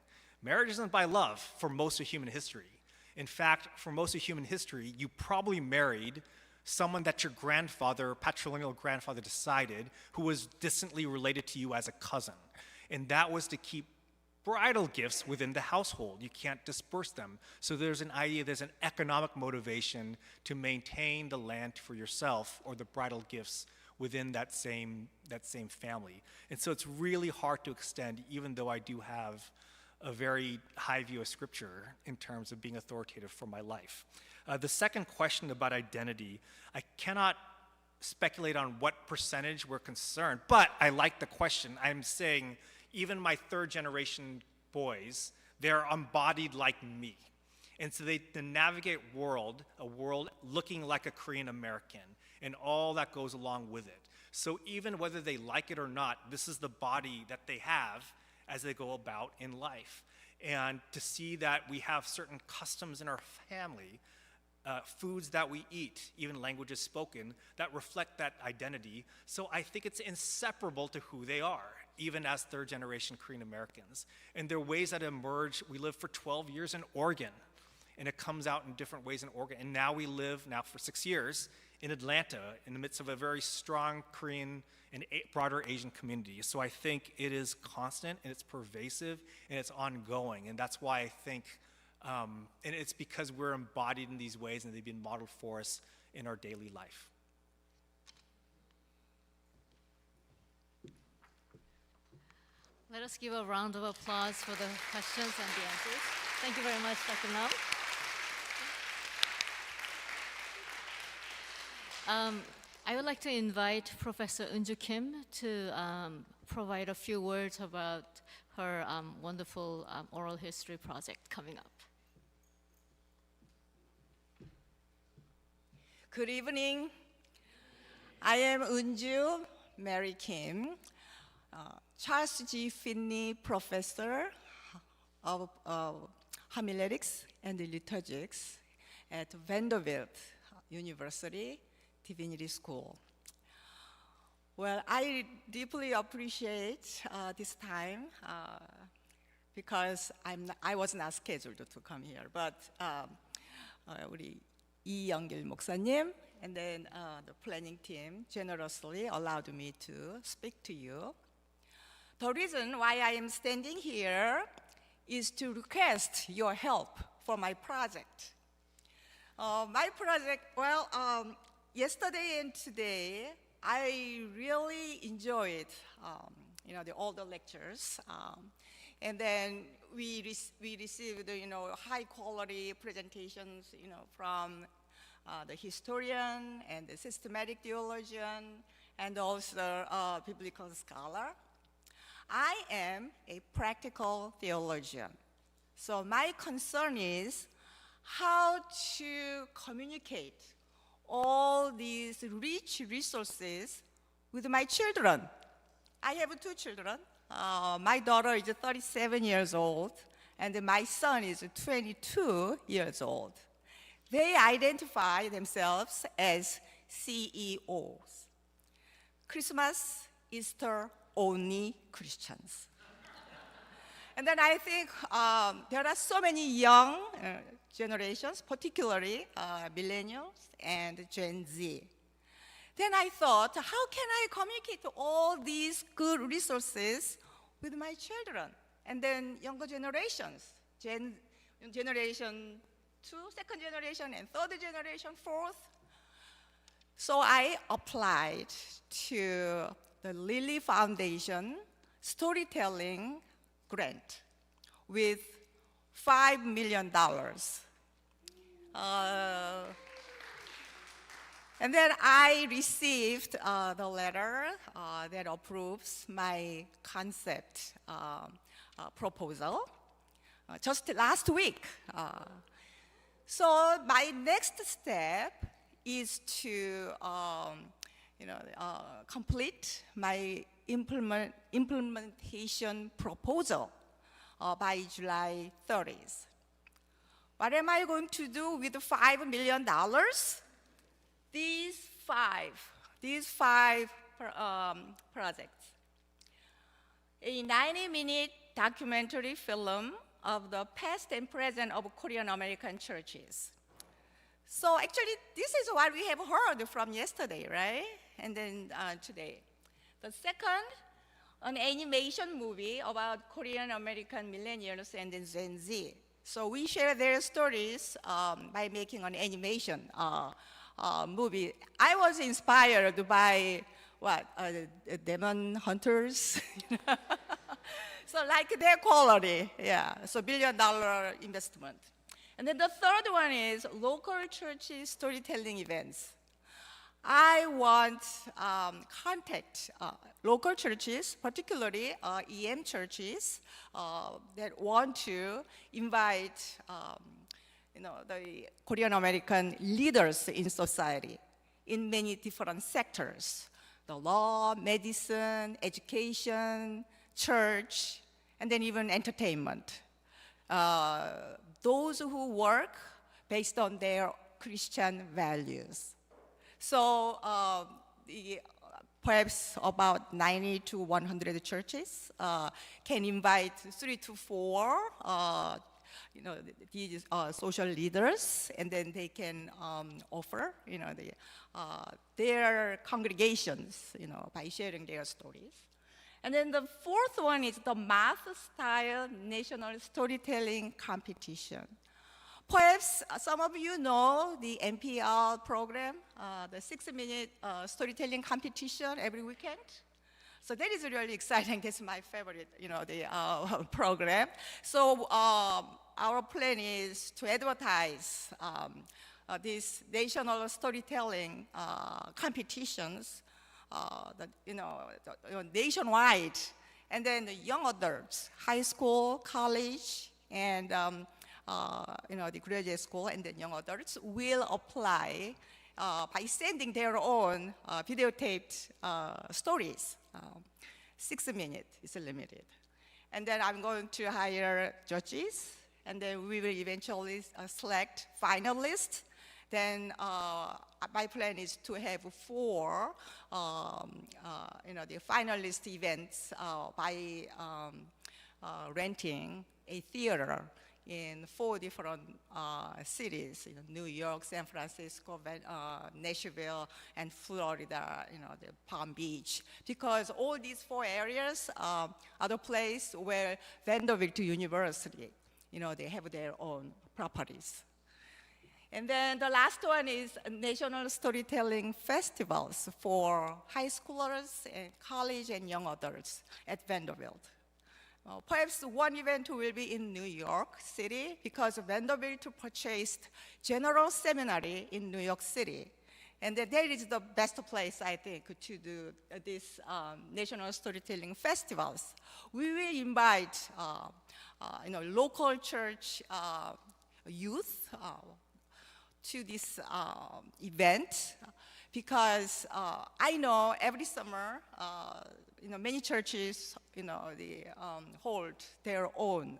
Marriage isn't by love for most of human history. In fact, for most of human history, you probably married someone that your grandfather, patrilineal grandfather, decided who was distantly related to you as a cousin. And that was to keep bridal gifts within the household. You can't disperse them. So there's an idea, there's an economic motivation to maintain the land for yourself or the bridal gifts within that same family. And so it's really hard to extend, even though I do have a very high view of Scripture in terms of being authoritative for my life. The second question about identity, I cannot speculate on what percentage we're concerned, but I like the question. I'm saying even my third generation boys, they're embodied like me. And so they navigate a world looking like a Korean American and all that goes along with it. So even whether they like it or not, this is the body that they have as they go about in life. And to see that we have certain customs in our family, foods that we eat, even languages spoken, that reflect that identity. So I think it's inseparable to who they are, even as third generation Korean Americans. And there are ways that emerge. We lived for 12 years in Oregon, and it comes out in different ways in Oregon. And now we live for 6 years in Atlanta in the midst of a very strong Korean and broader Asian community. So I think it is constant and it's pervasive and it's ongoing. And that's why I think and it's because we're embodied in these ways and they've been modeled for us in our daily life. Let us give a round of applause for the questions and the answers. Thank you very much, Dr. Nam. I would like to invite Professor Eunju Kim to provide a few words about her wonderful oral history project coming up. Good evening. I am Eunju Mary Kim, Charles G. Finney Professor of Homiletics and Liturgics at Vanderbilt University Divinity School. Well, I deeply appreciate this time because I was not scheduled to come here, but 우리 이영길 목사님 and then the planning team generously allowed me to speak to you. The reason why I am standing here is to request your help for my project. Yesterday and today, I really enjoyed, all the lectures, and then we received, high quality presentations, from the historian and the systematic theologian and also a biblical scholar. I am a practical theologian, so my concern is how to communicate all these rich resources with my children. I have 2 children, My daughter is 37 years old, and my son is 22 years old. They identify themselves as CEOs. Christmas, Easter, only Christians. And then I think there are so many young generations, particularly millennials and Gen Z. Then I thought, how can I communicate all these good resources with my children? And then younger generations, generation 2, second generation, and third generation, fourth. So I applied to the Lilly Foundation storytelling grant with $5 million. And then I received the letter that approves my concept proposal just last week. So my next step is to complete my implementation proposal by July 30th. What am I going to do with the $5 million? These five projects. A 90-minute documentary film of the past and present of Korean American churches. So actually, this is what we have heard from yesterday, right? And then today. The second, an animation movie about Korean American millennials and then Gen Z. So we share their stories by making an animation movie. I was inspired by Demon Hunters. So like their quality, yeah. So $1 billion investment. And then the third one is local churches storytelling events. I want contact local churches, particularly EM churches, that want to invite the Korean American leaders in society in many different sectors. The law, medicine, education, church, and then even entertainment. Those who work based on their Christian values. So perhaps about 90 to 100 churches can invite 3 to 4 these social leaders, and then they can offer their congregations by sharing their stories. And then the fourth one is the math-style national storytelling competition. Perhaps some of you know the NPR program, the 6-minute storytelling competition every weekend. So that is really exciting. That's my favorite, program. So our plan is to advertise these national storytelling competitions nationwide. And then the young adults, high school, college, and the graduate school, and then young adults will apply by sending their own videotaped stories. 6 minutes is limited. And then I'm going to hire judges, and then we will eventually select finalists. Then my plan is to have 4, the finalist events by renting a theater in 4 different cities, New York, San Francisco, Nashville, and Florida, the Palm Beach. Because all these 4 areas are the place where Vanderbilt University, they have their own properties. And then the last one is national storytelling festivals for high schoolers and college and young adults at Vanderbilt. Perhaps one event will be in New York City because Vanderbilt purchased General Seminary in New York City. And that is the best place, I think, to do these national storytelling festivals. We will invite local church youth to this event because I know every summer, many churches, hold their own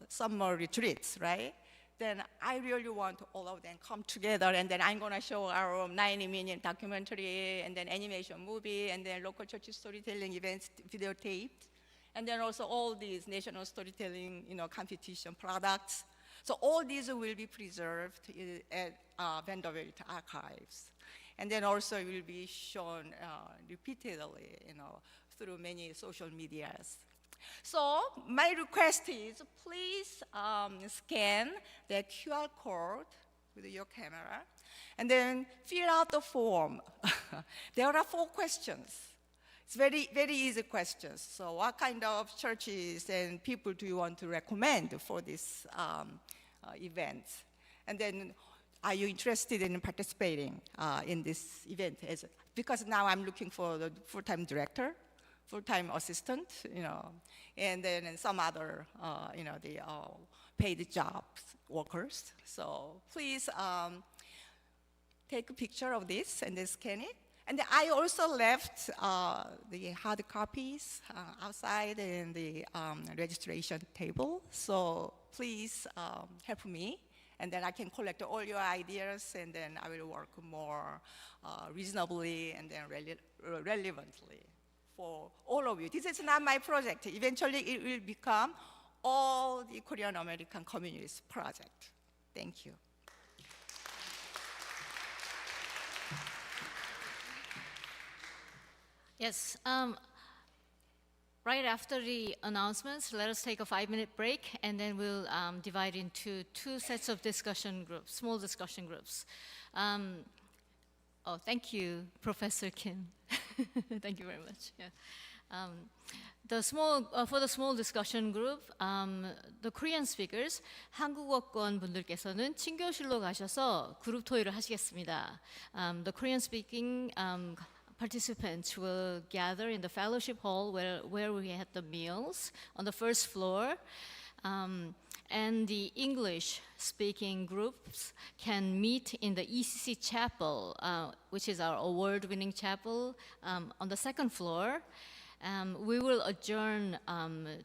summer retreats, right? Then I really want all of them come together, and then I'm gonna show our 90-minute documentary, and then animation movie, and then local church storytelling events videotaped, and then also all these national storytelling, competition products. So all these will be preserved at Vanderbilt archives, and then also it will be shown repeatedly, through many social medias. So my request is please scan the QR code with your camera and then fill out the form. There are 4 questions. It's very, very easy questions. So what kind of churches and people do you want to recommend for this event? And then are you interested in participating in this event? Because now I'm looking for the full-time director, full-time assistant, and then some other, the paid jobs workers. So please take a picture of this and then scan it. And I also left the hard copies outside in the registration table. So please help me, and then I can collect all your ideas, and then I will work more reasonably and then relevantly for all of you. This is not my project. Eventually, it will become all the Korean American communities project. Thank you. Yes. Right after the announcements, let us take a 5-minute break, and then we'll divide into 2 sets of discussion groups, small discussion groups. Thank you, Professor Kim. Thank you very much. Yeah. For the small discussion group, the Korean speakers, 한국어권 분들께서는 친교실로 가셔서 그룹 토의를 하시겠습니다. The Korean speaking participants will gather in the fellowship hall where we had the meals on the first floor. And the English-speaking groups can meet in the ECC chapel, which is our award-winning chapel, on the second floor. We will adjourn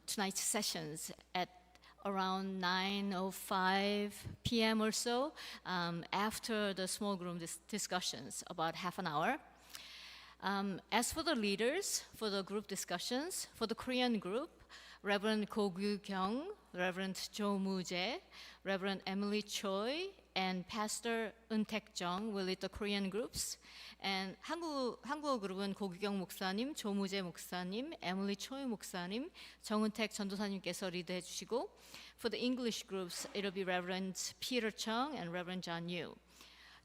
tonight's sessions at around 9:05 p.m. or so, after the small group discussions, about half an hour. As for the leaders, for the group discussions, for the Korean group, Reverend Ko Gyu-kyung, Reverend Jo Mu-jae, Reverend Emily Choi, and Pastor Eun-taek Jung will lead the Korean groups. And 한국어 그룹은 고규경 목사님, 조무재 목사님, 에밀리 초이 목사님, 정은택 전도사님께서 리드해 주시고, for the English groups, it'll be Reverend Peter Chung and Reverend John Yu.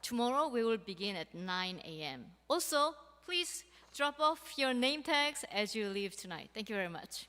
Tomorrow we will begin at 9 a.m. Also, please drop off your name tags as you leave tonight. Thank you very much.